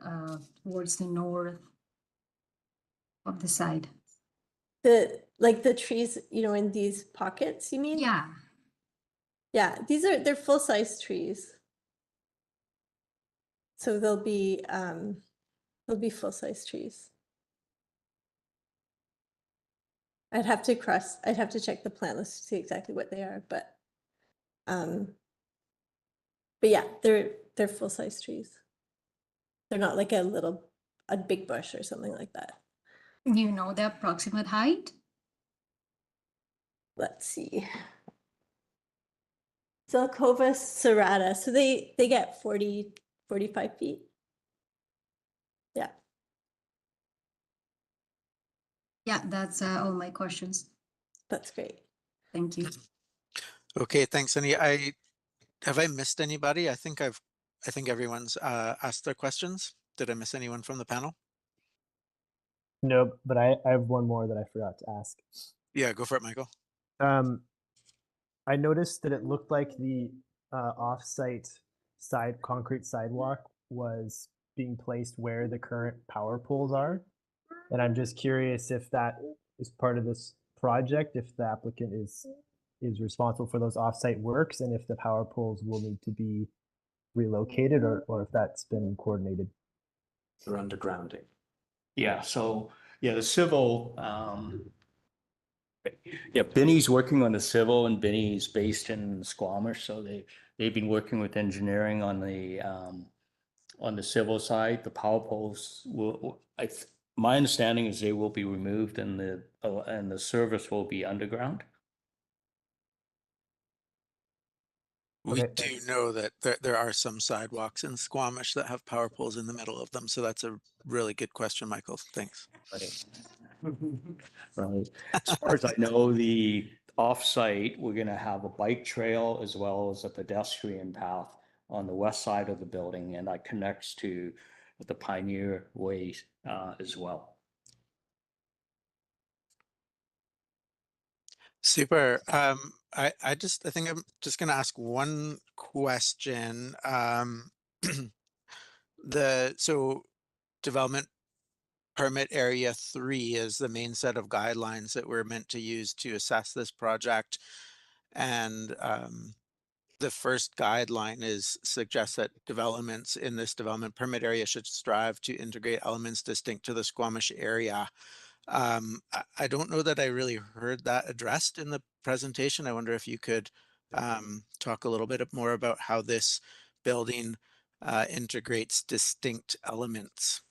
towards the north of the side? The trees, in these pockets, you mean? Yeah. Yeah, they're full-size trees. So they'll be full-size trees. I'd have to check the plant list to see exactly what they are, but yeah, they're full-size trees. They're not like a big bush or something like that. Do you know the approximate height? Let's see. Zelkovus serrata. So they get 45 feet. Yeah. Yeah, that's all my questions. That's great. Thank you. Okay, thanks, Sunny. Have I missed anybody? I think everyone's asked their questions. Did I miss anyone from the panel? No, but I have one more that I forgot to ask. Yeah, go for it, Michael. I noticed that it looked like the off-site concrete sidewalk was being placed where the current power poles are. And I'm just curious if that is part of this project, if the applicant is responsible for those off-site works, and if the power poles will need to be relocated, or if that's been coordinated. They're undergrounding. Yeah, so the civil, Benny's working on the civil, and Benny's based in Squamish, so they've been working with engineering on the civil side. The power poles my understanding is they will be removed, and the service will be underground. We do know that there are some sidewalks in Squamish that have power poles in the middle of them. So that's a really good question, Michael. Thanks. Right. As far as I know, the off-site, we're going to have a bike trail as well as a pedestrian path on the west side of the building, and that connects to the Pioneer Way as well. Super. I think I'm just going to ask one question. So development permit area 3 is the main set of guidelines that we're meant to use to assess this project. And the first guideline suggests that developments in this development permit area should strive to integrate elements distinct to the Squamish area. I don't know that I really heard that addressed in the presentation. I wonder if you could talk a little bit more about how this building integrates distinct elements.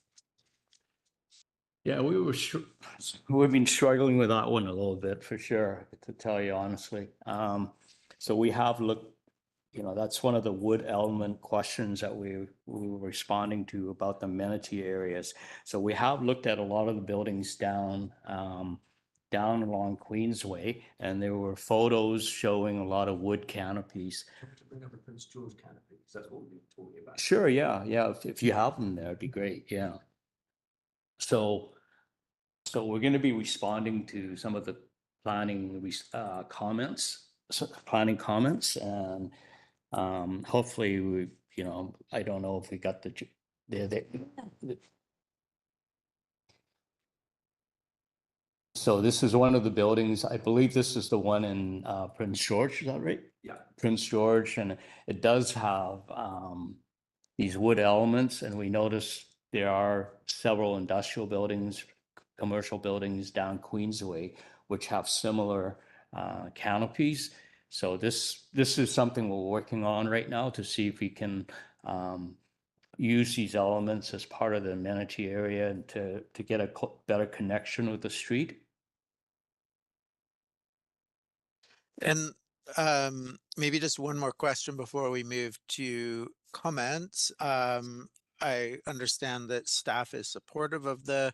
Yeah, we've been struggling with that one a little bit for sure, to tell you honestly. So we have looked, that's one of the wood element questions that we were responding to about the amenity areas. So we have looked at a lot of the buildings down along Queensway, and there were photos showing a lot of wood canopies. To bring up the Prince George canopy, because that's what we've been talking about. Sure, yeah. If you have them there, it'd be great, yeah. So we're going to be responding to some of the planning comments, and hopefully we, I don't know if we got so this is one of the buildings, I believe this is the one in Prince George, is that right? Yeah. Prince George, and it does have these wood elements, and we notice there are several industrial buildings, commercial buildings down Queensway, which have similar canopies. So this is something we're working on right now to see if we can use these elements as part of the amenity area and to get a better connection with the street. And maybe just one more question before we move to comments. I understand that staff is supportive of the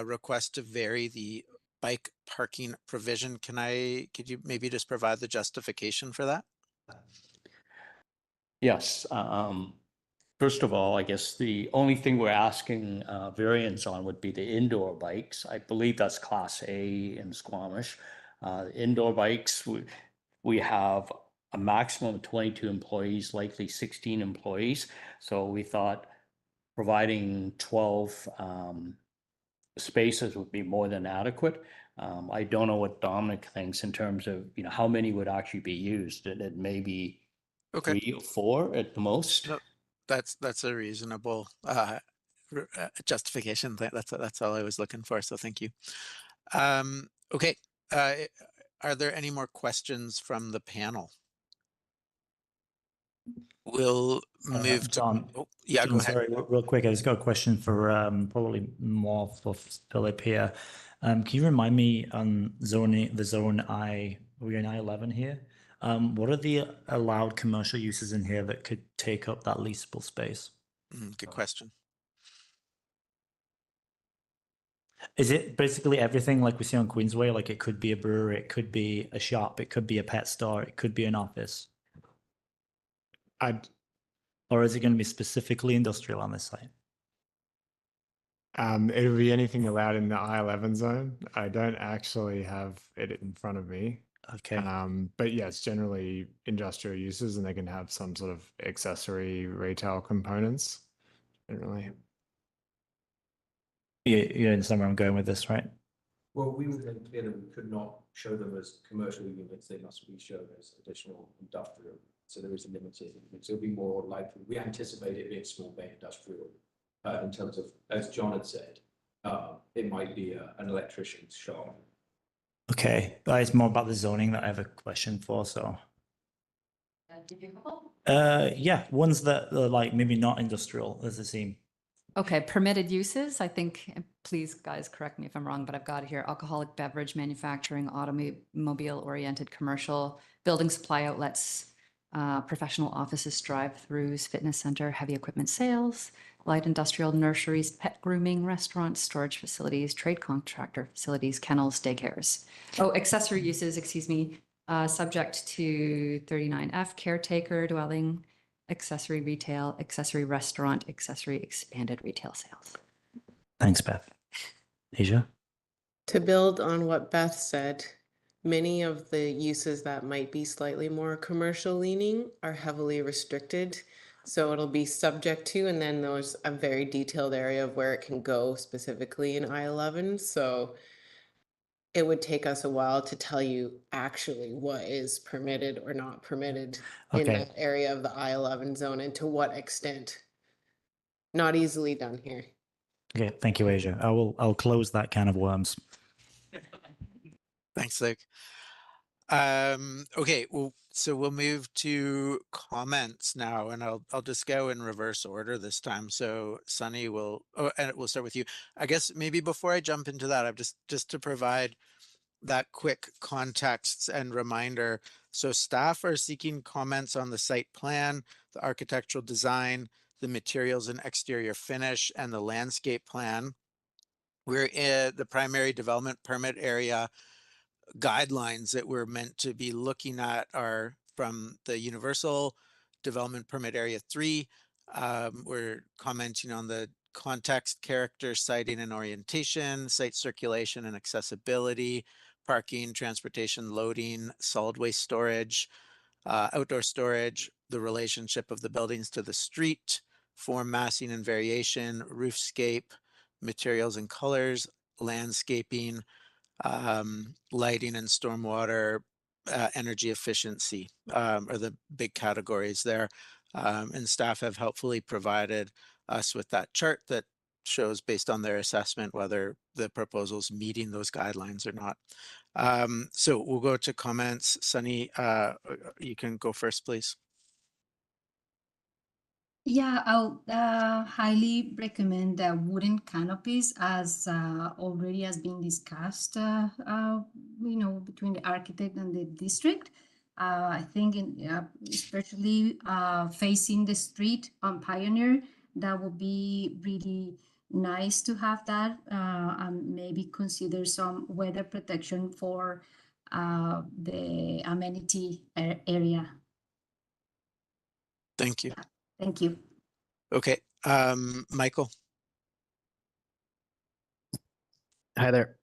request to vary the bike parking provision. Could you maybe just provide the justification for that? Yes. First of all, I guess the only thing we're asking variance on would be the indoor bikes. I believe that's Class A in Squamish. Indoor bikes, we have a maximum of 22 employees, likely 16 employees. So we thought providing 12 spaces would be more than adequate. I don't know what Dominic thinks in terms of, how many would actually be used. It may be 3 or 4 at the most. No, that's a reasonable justification. That's all I was looking for. So thank you. Okay. Are there any more questions from the panel? We'll move John, to. Oh, yeah, John, go ahead. sorry, real quick. I just got a question for probably more for Philip here. Can you remind me on the zone I, we're in I-11 here. What are the allowed commercial uses in here that could take up that leasable space? Good question. Is it basically everything like we see on Queensway? Like it could be a brewery, it could be a shop, it could be a pet store, it could be an office. Or is it going to be specifically industrial on this site? It would be anything allowed in the I-11 zone. I don't actually have it in front of me. Okay. But yes, generally industrial uses, and they can have some sort of accessory retail components. Generally. You understand where I'm going with this, right? Well, we would then clear that we could not show them as commercial units, they must be shown as additional industrial. So there is a limited, so it'll be more likely, we anticipate it being small bay industrial in terms of, as John had said, it might be an electrician's shop. Okay, but it's more about the zoning that I have a question for, so. Give you a couple? Yeah, ones that are like maybe not industrial as it seems. Okay, permitted uses, I think, and please guys correct me if I'm wrong, but I've got here alcoholic beverage manufacturing, automobile-oriented commercial, building supply outlets, professional offices, drive-throughs, fitness center, heavy equipment sales, light industrial nurseries, pet grooming, restaurants, storage facilities, trade contractor facilities, kennels, daycares. Oh, accessory uses, excuse me, subject to 39F, caretaker dwelling, accessory retail, accessory restaurant, accessory expanded retail sales. Thanks, Beth. Asia? To build on what Beth said, many of the uses that might be slightly more commercial leaning are heavily restricted. So it'll be subject to, and then there's a very detailed area of where it can go specifically in I-11. So it would take us a while to tell you actually what is permitted or not permitted in Okay. that area of the I-11 zone and to what extent. Not easily done here. Okay, thank you, Asia. I'll close that can of worms. Thanks, Luke. Okay, well, so we'll move to comments now, and I'll just go in reverse order this time. So Sunny will, and we'll start with you. I guess maybe before I jump into that, I've just to provide that quick context and reminder. So staff are seeking comments on the site plan, the architectural design, the materials and exterior finish, and the landscape plan. We're in the primary development permit area. Guidelines that we're meant to be looking at are from the Universal Development Permit Area 3. We're commenting on the context, character, siting and orientation, site circulation and accessibility, parking, transportation, loading, solid waste storage, outdoor storage, the relationship of the buildings to the street, form, massing and variation, roofscape, materials and colors, landscaping, lighting and stormwater, energy efficiency are the big categories there. And staff have helpfully provided us with that chart that shows based on their assessment whether the proposal's meeting those guidelines or not. So we'll go to comments. Sunny, you can go first, please. Yeah, I'll highly recommend the wooden canopies as already has been discussed, between the architect and the district. I think especially facing the street on Pioneer, that would be really nice to have that, and maybe consider some weather protection for the amenity area. Thank you. Thank you. Okay, Michael. Hi there.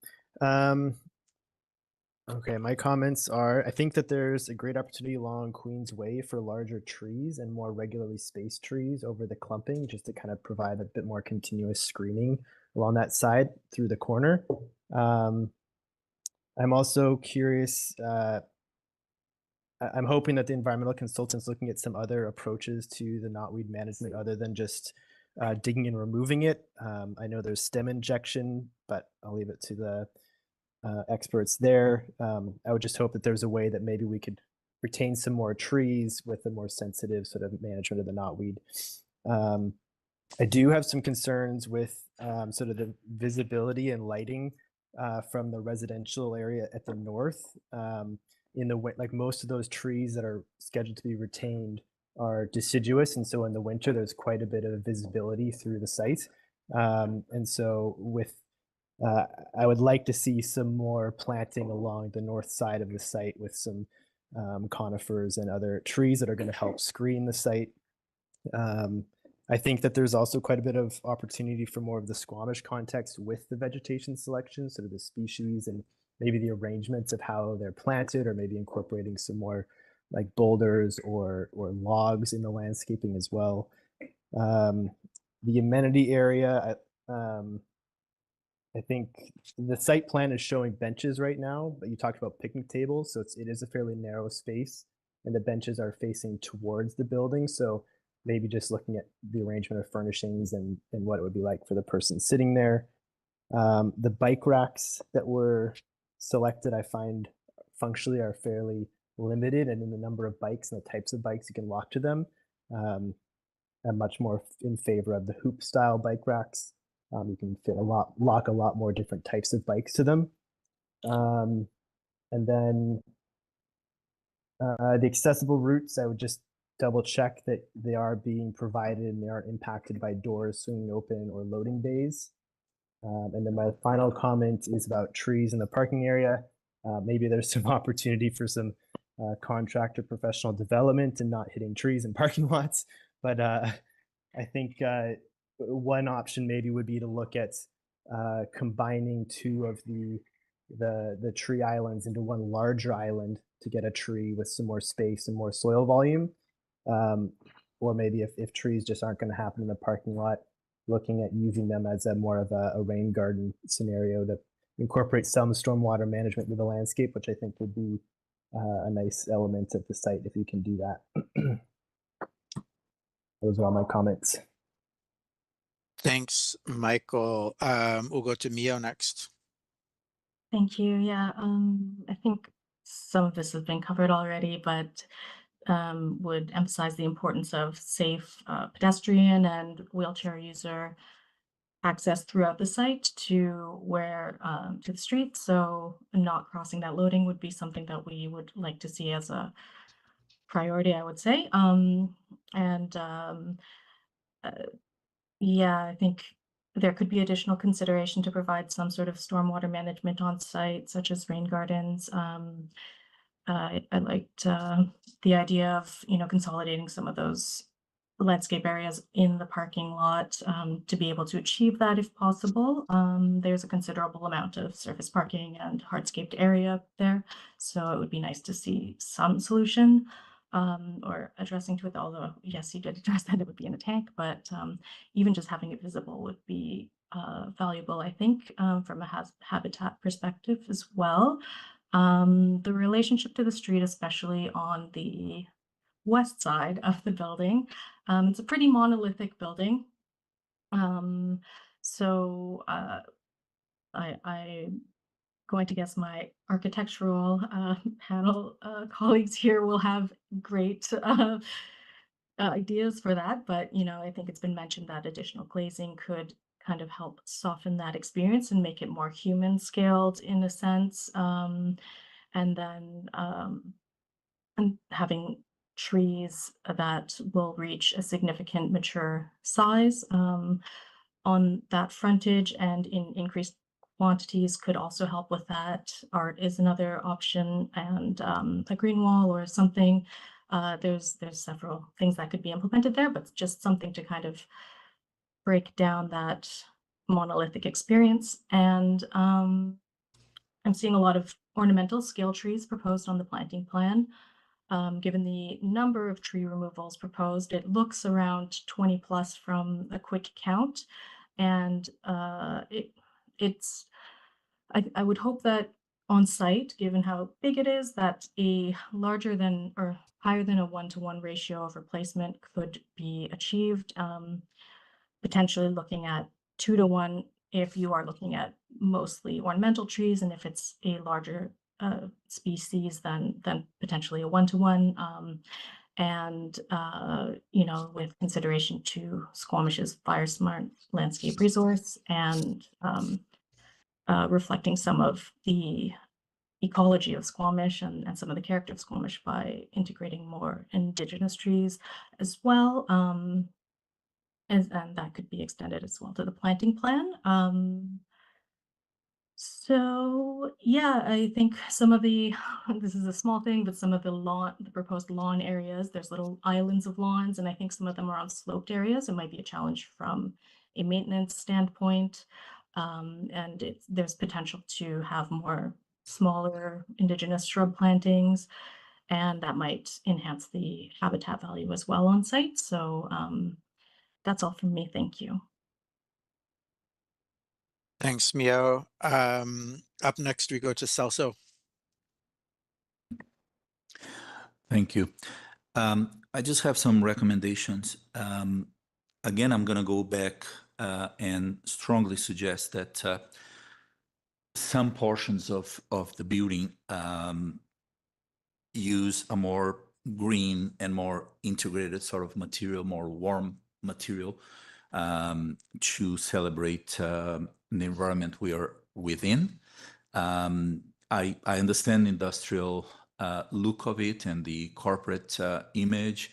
Okay, my comments are, I think that there's a great opportunity along Queens Way for larger trees and more regularly spaced trees over the clumping, just to kind of provide a bit more continuous screening along that side through the corner. I'm also curious, I'm hoping that the environmental consultant's looking at some other approaches to the knotweed management other than just digging and removing it. I know there's stem injection, but I'll leave it to the experts there. I would just hope that there's a way that maybe we could retain some more trees with a more sensitive sort of management of the knotweed. I do have some concerns with sort of the visibility and lighting from the residential area at the north. In the like most of those trees that are scheduled to be retained are deciduous, and so in the winter there's quite a bit of visibility through the site. And so with I would like to see some more planting along the north side of the site with some conifers and other trees that are going to help screen the site. I think that there's also quite a bit of opportunity for more of the Squamish context with the vegetation selection, sort of the species and maybe the arrangements of how they're planted, or maybe incorporating some more like boulders or logs in the landscaping as well. The amenity area, I think the site plan is showing benches right now, but you talked about picnic tables, so it is a fairly narrow space, and the benches are facing towards the building. So maybe just looking at the arrangement of furnishings and what it would be like for the person sitting there. The bike racks that were selected, I find functionally are fairly limited, and in the number of bikes and the types of bikes you can lock to them. I'm much more in favor of the hoop style bike racks. You can lock a lot more different types of bikes to them. And then the accessible routes, I would just double check that they are being provided and they aren't impacted by doors swinging open or loading bays. And then my final comment is about trees in the parking area. Maybe there's some opportunity for some contractor professional development and not hitting trees in parking lots. But I think one option maybe would be to look at combining two of the tree islands into one larger island to get a tree with some more space and more soil volume. Or maybe if trees just aren't going to happen in the parking lot, looking at using them as a more of a rain garden scenario to incorporate some stormwater management with the landscape, which I think would be a nice element of the site if you can do that. Those are all my comments. Thanks, Michael. We'll go to Mio next. Thank you. Yeah, I think some of this has been covered already, but would emphasize the importance of safe pedestrian and wheelchair user access throughout the site to to the street. So not crossing that loading would be something that we would like to see as a priority, I would say. Yeah, I think there could be additional consideration to provide some sort of stormwater management on site, such as rain gardens. I liked the idea of, consolidating some of those landscape areas in the parking lot to be able to achieve that if possible. There's a considerable amount of surface parking and hardscaped area there, so it would be nice to see some solution or addressing to it, although yes, you did address that it would be in a tank, but even just having it visible would be valuable, I think, from a habitat perspective as well. The relationship to the street, especially on the west side of the building, it's a pretty monolithic building. So I'm going to guess my architectural panel colleagues here will have great ideas for that, but I think it's been mentioned that additional glazing could kind of help soften that experience and make it more human scaled in a sense. And then and having trees that will reach a significant mature size on that frontage and in increased quantities could also help with that. Art is another option, and a green wall or something. There's several things that could be implemented there, but just something to kind of break down that monolithic experience. And I'm seeing a lot of ornamental scale trees proposed on the planting plan. Given the number of tree removals proposed, it looks around 20 plus from a quick count. And I would hope that on site, given how big it is, that a larger than or higher than a 1-to-1 ratio of replacement could be achieved. Potentially looking at 2-to-1 if you are looking at mostly ornamental trees, and if it's a larger species, then potentially a 1-to-1. And with consideration to Squamish's fire smart landscape resource and reflecting some of the ecology of Squamish and some of the character of Squamish by integrating more indigenous trees as well. And that could be extended as well to the planting plan. So yeah, I think some of the, this is a small thing, but some of the proposed lawn areas, there's little islands of lawns, and I think some of them are on sloped areas. It might be a challenge from a maintenance standpoint. And there's potential to have more smaller indigenous shrub plantings, and that might enhance the habitat value as well on site. So that's all from me. Thank you. Thanks, Mio. Up next, we go to Celso. Thank you. I just have some recommendations. Again, I'm going to go back and strongly suggest that some portions of the building use a more green and more integrated sort of material, more warm material to celebrate the environment we are within. I understand the industrial look of it and the corporate image,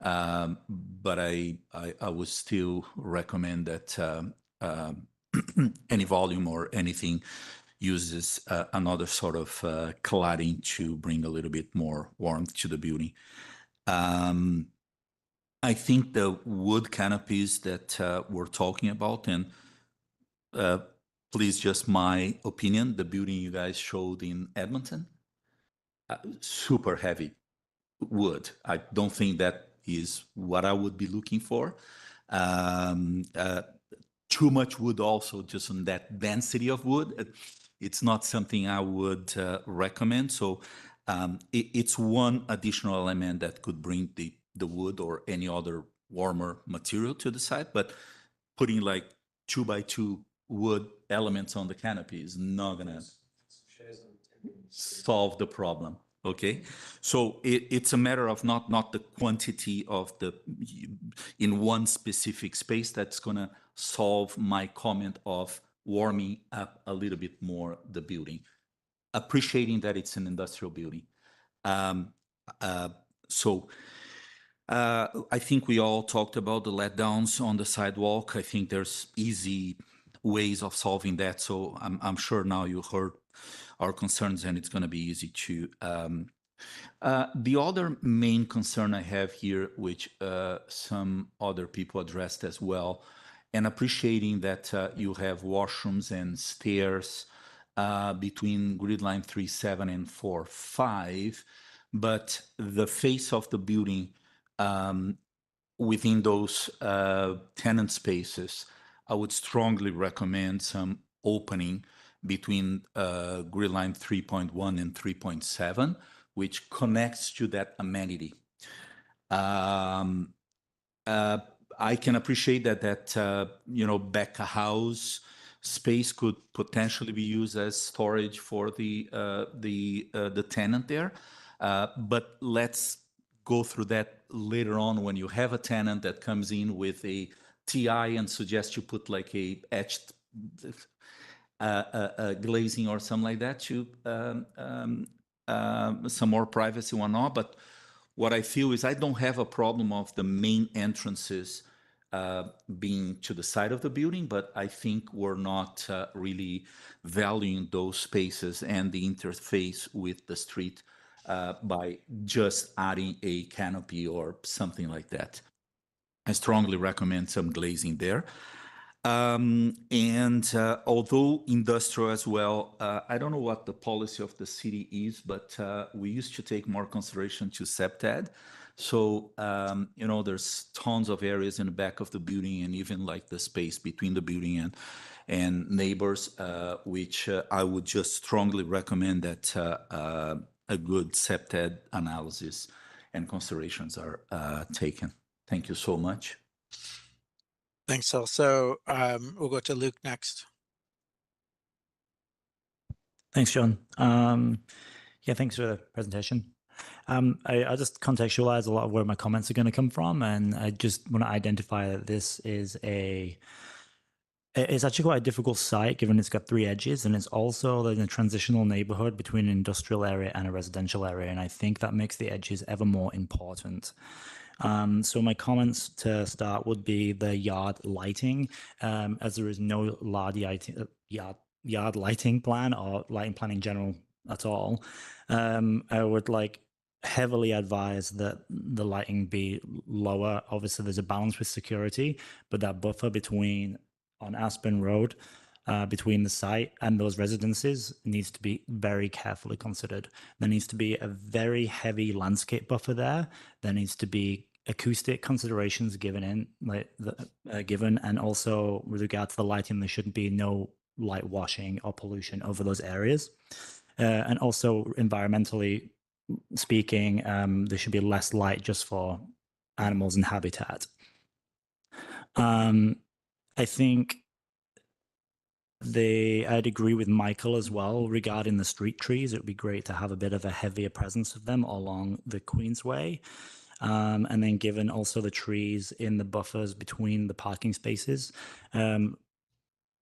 but I would still recommend that any volume or anything uses another sort of cladding to bring a little bit more warmth to the building. I think the wood canopies that we're talking about, and please, just my opinion, the building you guys showed in Edmonton, super heavy wood. I don't think that is what I would be looking for. Too much wood also, just on that density of wood, it's not something I would recommend. So it's one additional element that could bring the wood or any other warmer material to the site, but putting like 2x2 wood elements on the canopy is not gonna solve the problem. Okay, so it's a matter of not the quantity of the in one specific space that's gonna solve my comment of warming up a little bit more the building, appreciating that it's an industrial building. So I think we all talked about the letdowns on the sidewalk. I think there's easy ways of solving that. So I'm sure now you heard our concerns and it's going to be easy to. The other main concern I have here, which some other people addressed as well, and appreciating that you have washrooms and stairs between grid line 3.7 and 4.5, but the face of the building within those tenant spaces, I would strongly recommend some opening between grid line 3.1 and 3.7, which connects to that amenity. I can appreciate that back a house space could potentially be used as storage for the tenant there, but let's go through that later on when you have a tenant that comes in with a TI and suggests you put like a etched glazing or something like that to some more privacy or not. But what I feel is I don't have a problem of the main entrances being to the side of the building, but I think we're not really valuing those spaces and the interface with the street by just adding a canopy or something like that. I strongly recommend some glazing there. Although industrial as well, I don't know what the policy of the city is, but we used to take more consideration to SEPTAD. So, there's tons of areas in the back of the building and even like the space between the building and neighbors, which I would just strongly recommend that a good SEPTAD analysis and considerations are taken. Thank you so much. Thanks, Phil. So we'll go to Luke next. Thanks, John. Yeah, thanks for the presentation. I just contextualize a lot of where my comments are going to come from, and I just want to identify that this is it's actually quite a difficult site given it's got three edges, and it's also in a transitional neighborhood between an industrial area and a residential area, and I think that makes the edges ever more important. So my comments to start would be the yard lighting, as there is no yard lighting plan or lighting plan in general at all. I would heavily advise that the lighting be lower. Obviously, there's a balance with security, but that buffer on Aspen Road, between the site and those residences needs to be very carefully considered. There needs to be a very heavy landscape buffer there. There needs to be acoustic considerations given, and also with regard to the lighting, there shouldn't be no light washing or pollution over those areas. And also environmentally speaking, there should be less light just for animals and habitat. I think I'd agree with Michael as well regarding the street trees. It would be great to have a bit of a heavier presence of them along the Queensway. And then given also the trees in the buffers between the parking spaces, I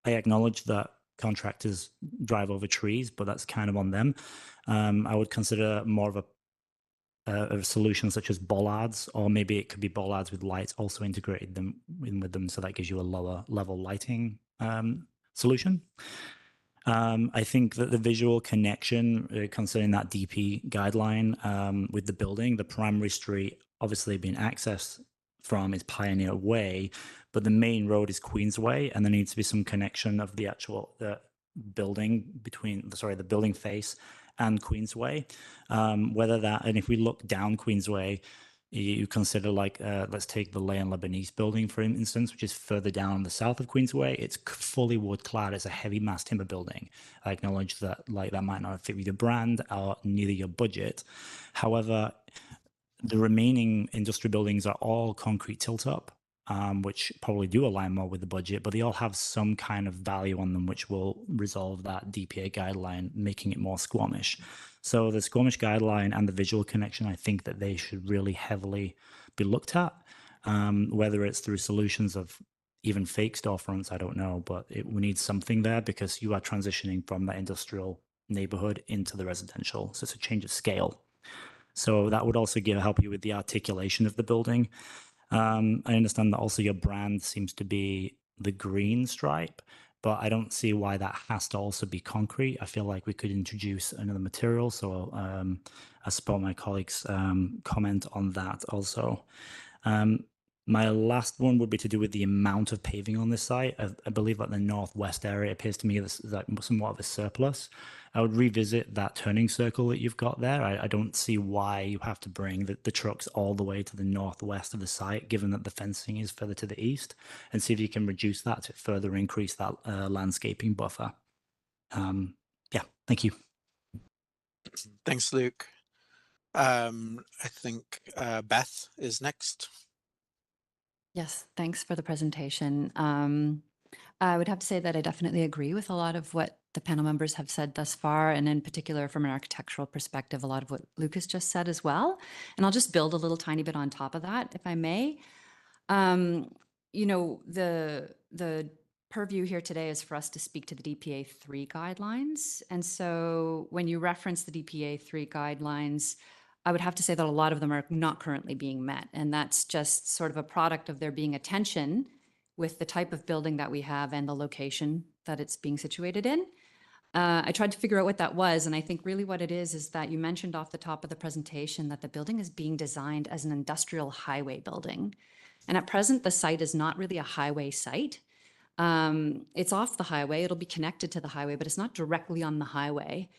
acknowledge that contractors drive over trees, but that's kind of on them. I would consider more of a solution such as bollards, or maybe it could be bollards with lights also integrated with them, so that gives you a lower level lighting solution. I think that the visual connection concerning that DP guideline with the building, the primary street obviously being accessed from is Pioneer Way, but the main road is Queensway, and there needs to be some connection of the actual building between the building face and Queensway. And if we look down Queensway, you consider like, let's take the Lay and Lebanese building, for instance, which is further down on the south of Queensway. It's fully wood clad. It's a heavy mass timber building. I acknowledge that like that might not fit with your brand or neither your budget. However, the remaining industrial buildings are all concrete tilt up, which probably do align more with the budget, but they all have some kind of value on them, which will resolve that DPA guideline, making it more Squamish. So the Squamish guideline and the visual connection, I think that they should really heavily be looked at, whether it's through solutions of even fake storefronts, I don't know, but we need something there because you are transitioning from that industrial neighborhood into the residential. So it's a change of scale. So that would also help you with the articulation of the building. I understand that also your brand seems to be the green stripe, but I don't see why that has to also be concrete. I feel like we could introduce another material. So I support my colleagues' comment on that also. My last one would be to do with the amount of paving on this site. I believe that the northwest area appears to me like somewhat of a surplus. I would revisit that turning circle that you've got there. I don't see why you have to bring the trucks all the way to the northwest of the site, given that the fencing is further to the east, and see if you can reduce that to further increase that landscaping buffer. Yeah, thank you. Thanks, Luke. I think Beth is next. Yes, thanks for the presentation. I would have to say that I definitely agree with a lot of what the panel members have said thus far, and in particular from an architectural perspective, a lot of what Lucas just said as well. And I'll just build a little tiny bit on top of that, if I may. You know, the purview here today is for us to speak to the DPA 3 guidelines. And so when you reference the DPA 3 guidelines, I would have to say that a lot of them are not currently being met. And that's just sort of a product of there being a tension with the type of building that we have and the location that it's being situated in. I tried to figure out what that was, and I think really what it is that you mentioned off the top of the presentation that the building is being designed as an industrial highway building. And at present, the site is not really a highway site. It's off the highway, it'll be connected to the highway, but it's not directly on the highway.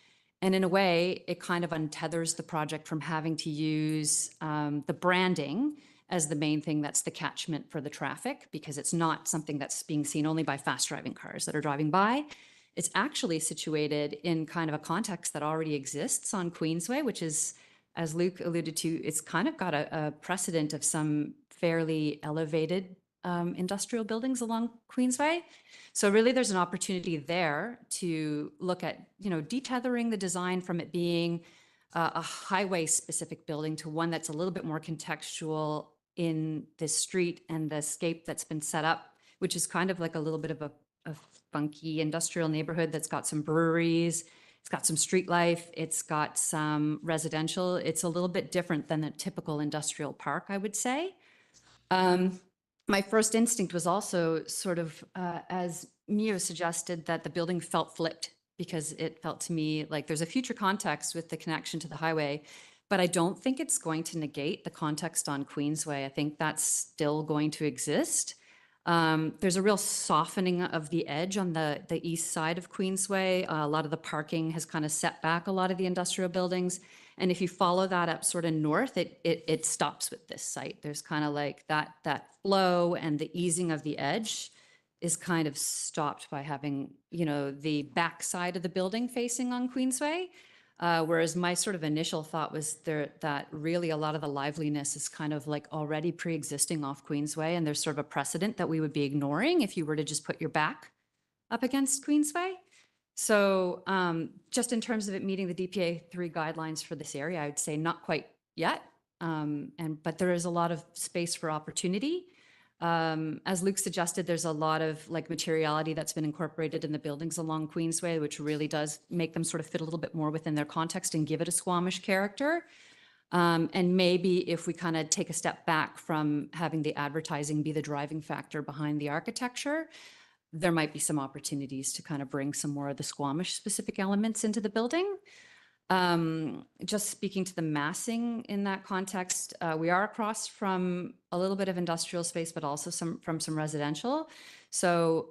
And in a way, it kind of untethers the project from having to use the branding as the main thing that's the catchment for the traffic, because it's not something that's being seen only by fast driving cars that are driving by. It's actually situated in kind of a context that already exists on Queensway, which is, as Luke alluded to, it's kind of got a precedent of some fairly elevated industrial buildings along Queensway. So really there's an opportunity there to look at, you know, detethering the design from it being a highway specific building to one that's a little bit more contextual in the street and the scape that's been set up, which is kind of like a little bit of a funky industrial neighborhood that's got some breweries, it's got some street life, it's got some residential. It's a little bit different than the typical industrial park, I would say. My first instinct was also sort of, as Mio suggested, that the building felt flipped, because it felt to me like there's a future context with the connection to the highway, but I don't think it's going to negate the context on Queensway. I think that's still going to exist. There's a real softening of the edge on the east side of Queensway. A lot of the parking has kind of set back a lot of the industrial buildings. And if you follow that up sort of north, it stops with this site. There's kind of like that flow, and the easing of the edge is kind of stopped by having, you know, the back side of the building facing on Queensway. Whereas my sort of initial thought was that really a lot of the liveliness is kind of like already pre-existing off Queensway, and there's sort of a precedent that we would be ignoring if you were to just put your back up against Queensway. So just in terms of it meeting the DPA 3 guidelines for this area, I would say not quite yet, but there is a lot of space for opportunity. As Luke suggested, there's a lot of like materiality that's been incorporated in the buildings along Queensway, which really does make them sort of fit a little bit more within their context and give it a Squamish character. And maybe if we kind of take a step back from having the advertising be the driving factor behind the architecture, there might be some opportunities to kind of bring some more of the Squamish specific elements into the building. Just speaking to the massing in that context, we are across from a little bit of industrial space, but also from some residential. So,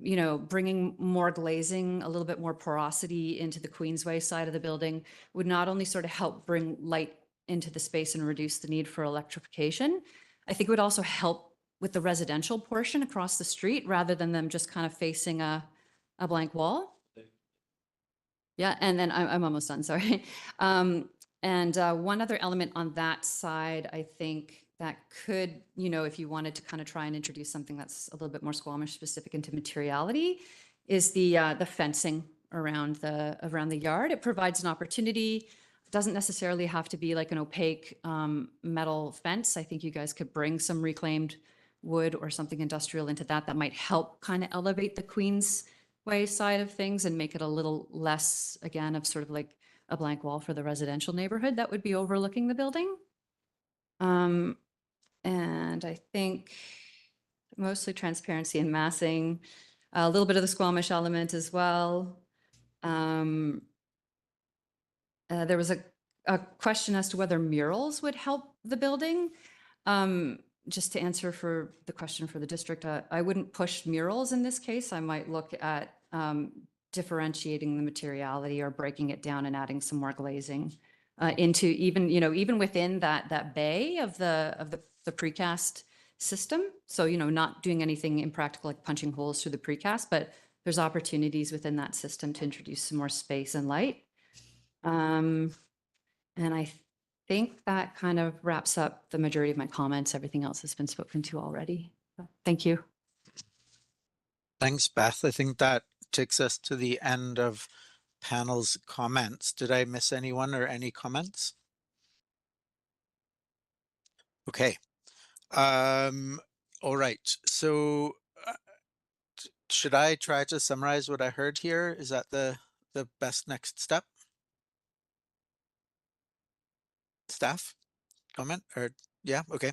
you know, bringing more glazing, a little bit more porosity into the Queensway side of the building would not only sort of help bring light into the space and reduce the need for electrification. I think it would also help with the residential portion across the street rather than them just kind of facing a blank wall. Yeah, and then I'm almost done, sorry. And one other element on that side, I think that could, you know, if you wanted to kind of try and introduce something that's a little bit more Squamish specific into materiality, is the fencing around the yard. It provides an opportunity. It doesn't necessarily have to be like an opaque metal fence. I think you guys could bring some reclaimed wood or something industrial into that. That might help kind of elevate the Queensway side of things and make it a little less, again, of sort of like a blank wall for the residential neighborhood that would be overlooking the building. And I think mostly transparency and massing, a little bit of the Squamish element as well. There was a question as to whether murals would help the building. Just to answer for the question for the district, I wouldn't push murals in this case. I might look at differentiating the materiality or breaking it down and adding some more glazing into even, you know, even within that bay of the precast system. So, you know, not doing anything impractical like punching holes through the precast, but there's opportunities within that system to introduce some more space and light. And I think that kind of wraps up the majority of my comments. Everything else has been spoken to already. So, thank you. Thanks, Beth. I think that takes us to the end of panel's comments. Did I miss anyone or any comments? Okay. All right. So should I try to summarize what I heard here? Is that the best next step? Staff comment or yeah, okay.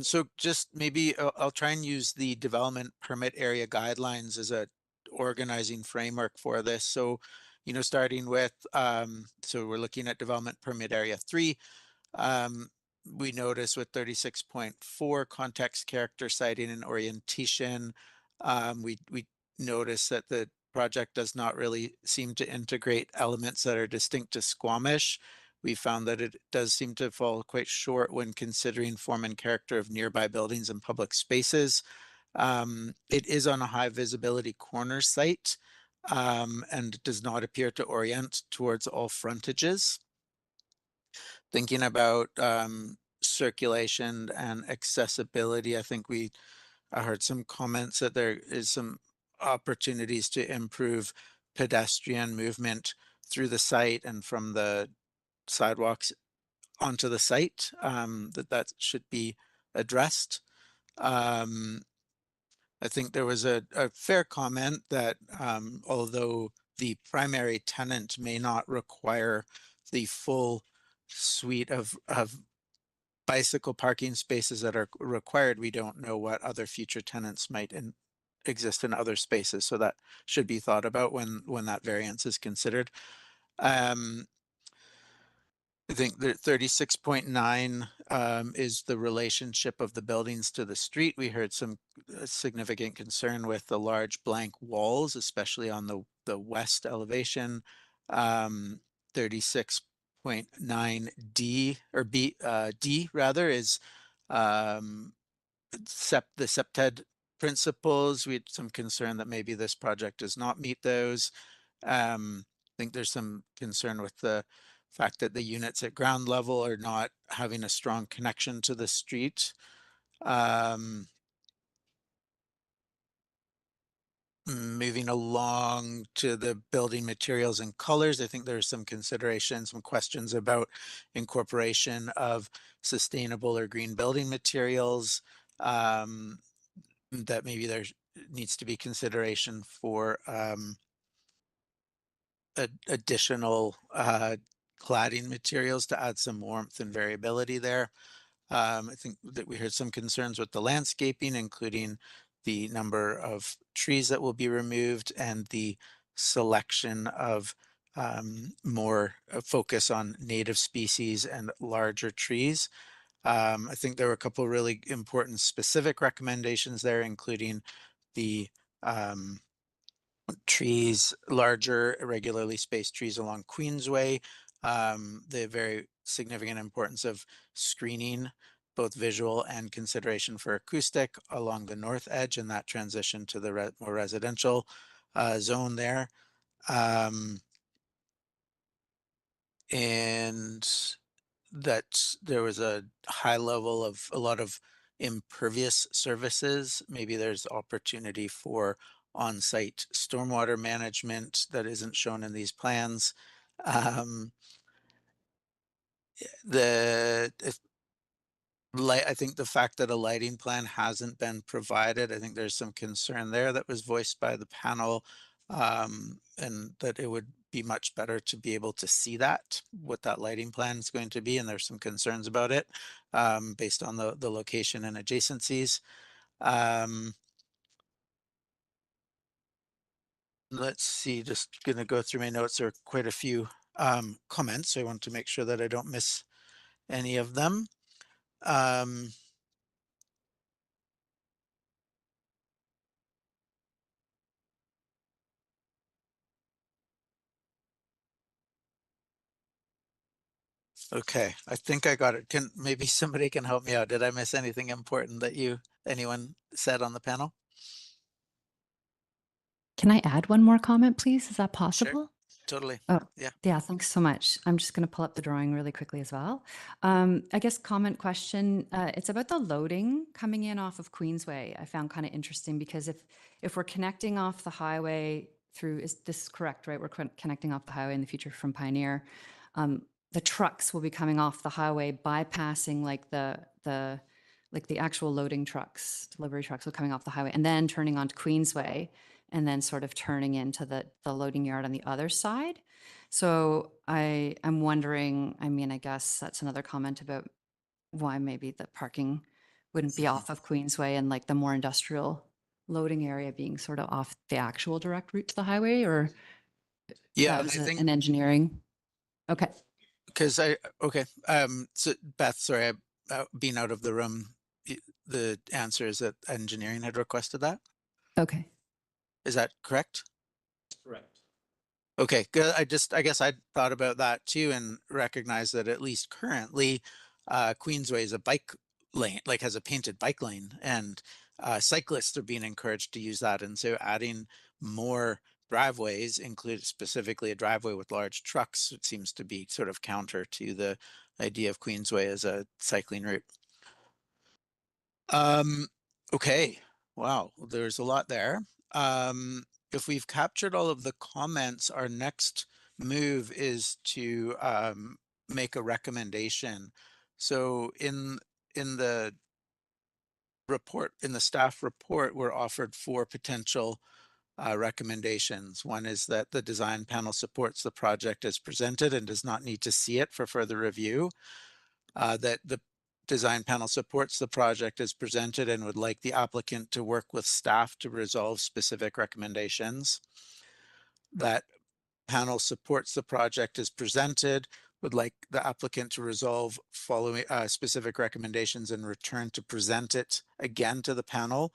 So just maybe I'll try and use the development permit area guidelines as a organizing framework for this. So, you know, starting with, so we're looking at development permit area 3. We notice with 36.4 context, character, siting, and orientation, we notice that the project does not really seem to integrate elements that are distinct to Squamish. We found that it does seem to fall quite short when considering form and character of nearby buildings and public spaces. It is on a high visibility corner site and does not appear to orient towards all frontages. Thinking about circulation and accessibility, I think I heard some comments that there is some opportunities to improve pedestrian movement through the site and from the sidewalks onto the site, that should be addressed. I think there was a fair comment that although the primary tenant may not require the full suite of bicycle parking spaces that are required, we don't know what other future tenants might exist in other spaces. So that should be thought about when that variance is considered. I think that 36.9 is the relationship of the buildings to the street. We heard some significant concern with the large blank walls, especially on the west elevation. 36.9D or D rather is the SEPTED principles. We had some concern that maybe this project does not meet those. I think there's some concern with the fact that the units at ground level are not having a strong connection to the street. Moving along to the building materials and colors, I think there's some considerations, some questions about incorporation of sustainable or green building materials, that maybe there needs to be consideration for additional cladding materials to add some warmth and variability there. I think that we heard some concerns with the landscaping, including the number of trees that will be removed and the selection of more focus on native species and larger trees. I think there were a couple of really important specific recommendations there, including the trees, larger irregularly spaced trees along Queensway, the very significant importance of screening, both visual and consideration for acoustic along the north edge and that transition to the more residential zone there. And that there was a high level of a lot of impervious surfaces. Maybe there's opportunity for on-site stormwater management that isn't shown in these plans. I think the fact that a lighting plan hasn't been provided, I think there's some concern there that was voiced by the panel, and that it would be much better to be able to see that, what that lighting plan is going to be, and there's some concerns about it, based on the location and adjacencies. Let's see, just gonna go through my notes. There are quite a few comments, so I want to make sure that I don't miss any of them. Okay, I think I got it. Maybe somebody can help me out. Did I miss anything important that anyone said on the panel? Can I add one more comment, please? Is that possible? Totally. Oh, Yeah. yeah, thanks so much. I'm just going to pull up the drawing really quickly as well. I guess question, it's about the loading coming in off of Queensway. I found kind of interesting because if we're connecting off the highway through, is this correct, right? We're connecting off the highway in the future from Pioneer. The trucks will be coming off the highway, bypassing like the actual loading trucks, delivery trucks will coming off the highway and then turning onto Queensway and then sort of turning into the loading yard on the other side. So I'm wondering, I mean, I guess that's another comment about why maybe the parking wouldn't be off of Queensway and like the more industrial loading area being sort of off the actual direct route to the highway, or Yeah, that was I think an engineering. Okay. because so Beth, sorry, being out of the room, the answer is that engineering had requested that. Okay. Is that correct? Correct. Okay, good. I guess I thought about that too and recognized that at least currently, Queensway is a bike lane, like has a painted bike lane, and cyclists are being encouraged to use that. And so adding more driveways, include specifically a driveway with large trucks, it seems to be sort of counter to the idea of Queensway as a cycling route. Okay, wow, there's a lot there. If we've captured all of the comments, our next move is to make a recommendation. So in the report, in the staff report, we're offered 4 potential recommendations. One is that the design panel supports the project as presented and does not need to see it for further review. That the design panel supports the project as presented and would like the applicant to work with staff to resolve specific recommendations. That panel supports the project as presented, would like the applicant to resolve following specific recommendations and return to present it again to the panel,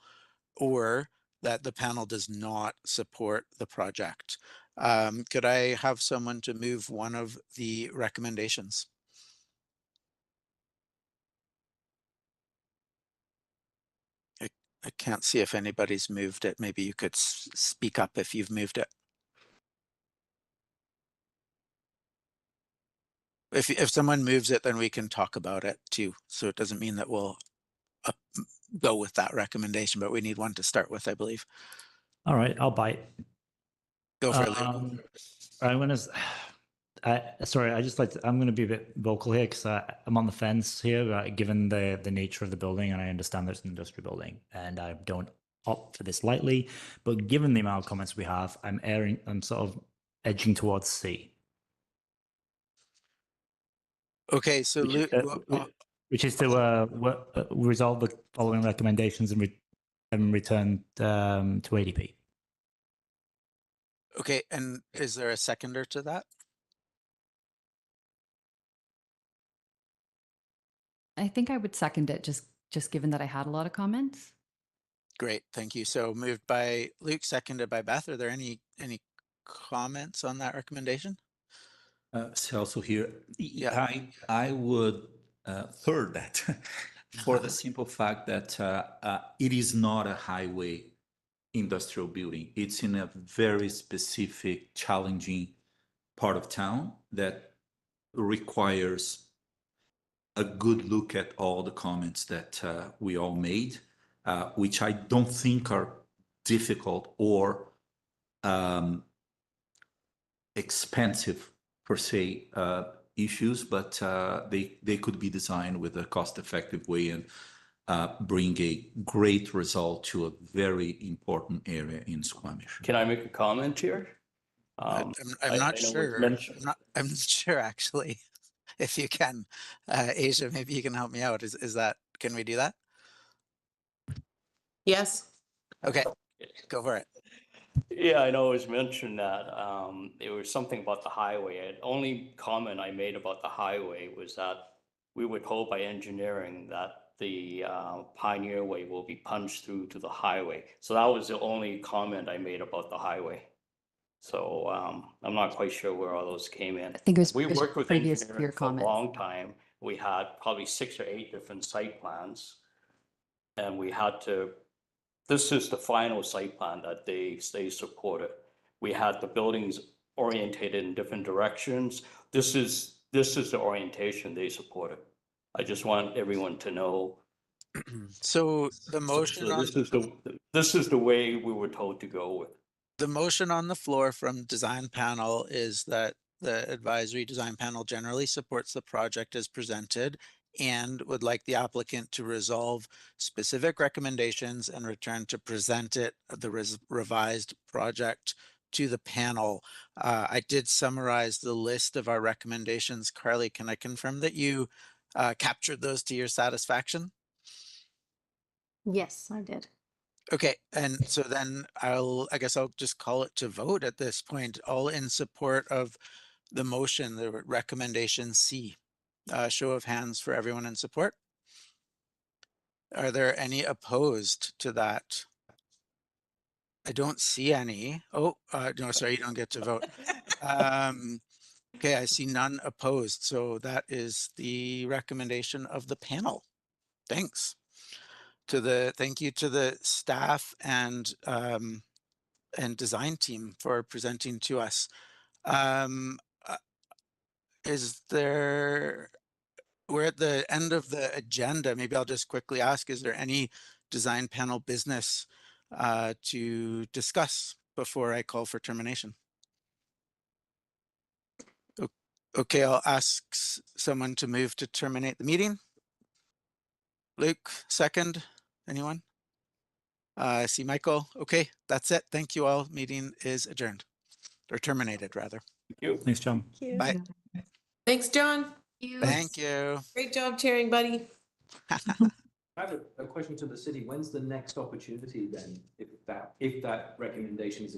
or that the panel does not support the project. Could I have someone to move one of the recommendations? I can't see if anybody's moved it. Maybe you could speak up if you've moved it. If someone moves it, then we can talk about it too. So it doesn't mean that we'll go with that recommendation, but we need one to start with, I believe. All right, I'll bite. Go for it. I'm gonna. Sorry, I'm going to be a bit vocal here because I'm on the fence here, given the nature of the building, and I understand that it's an industrial building, and I don't opt for this lightly. But given the amount of comments we have, I'm sort of edging towards C. Okay, so which is to resolve the following recommendations and return to ADP. Okay, and is there a seconder to that? I think I would second it, just given that I had a lot of comments. Great, thank you. So moved by Luke, seconded by Beth. Are there any comments on that recommendation? Celso here. Yeah. I would third that for the simple fact that it is not a highway industrial building. It's in a very specific, challenging part of town that requires a good look at all the comments that we all made, which I don't think are difficult or expensive per se issues, but they could be designed with a cost-effective way and bring a great result to a very important area in Squamish. Can I make a comment here? I'm I not know sure. it's mentioned- I'm not sure actually. If you can, Asia, maybe you can help me out. Is that, can we do that? Yes. Okay, go for it. Yeah, I know it was mentioned that there was something about the highway. The only comment I made about the highway was that we were told by engineering that the Pioneer Way will be punched through to the highway. So that was the only comment I made about the highway. So I'm not quite sure where all those came in. I think it was We worked with previous to engineering your for a comment. long time. We had probably 6 or 8 different site plans. And we had to, this is the final site plan that they supported. We had the buildings orientated in different directions. This is the orientation they supported. I just want everyone to know. So the motion So on, this is the way we were told to go with. the motion on the floor from design panel is that the advisory design panel generally supports the project as presented and would like the applicant to resolve specific recommendations and return to present it, the revised project to the panel. I did summarize the list of our recommendations. Carly, can I confirm that you captured those to your satisfaction? Yes, I did. Okay, and so then I guess I'll just call it to vote at this point. All in support of the motion, the recommendation C. Show of hands for everyone in support. Are there any opposed to that? I don't see any. Oh, no, sorry, you don't get to vote. Okay, I see none opposed. So that is the recommendation of the panel. Thanks. Thank you to the staff and design team for presenting to us. We're at the end of the agenda. Maybe I'll just quickly ask, is there any design panel business to discuss before I call for termination? Okay, I'll ask someone to move to terminate the meeting. Luke, second. Anyone? I see Michael. Okay, that's it. Thank you all. Meeting is adjourned, or terminated rather. Thank you. Thanks, John. Thank you. Bye. Thanks, John. Thank you. Great job chairing, buddy. I have a question to the city. When's the next opportunity then, if that recommendation is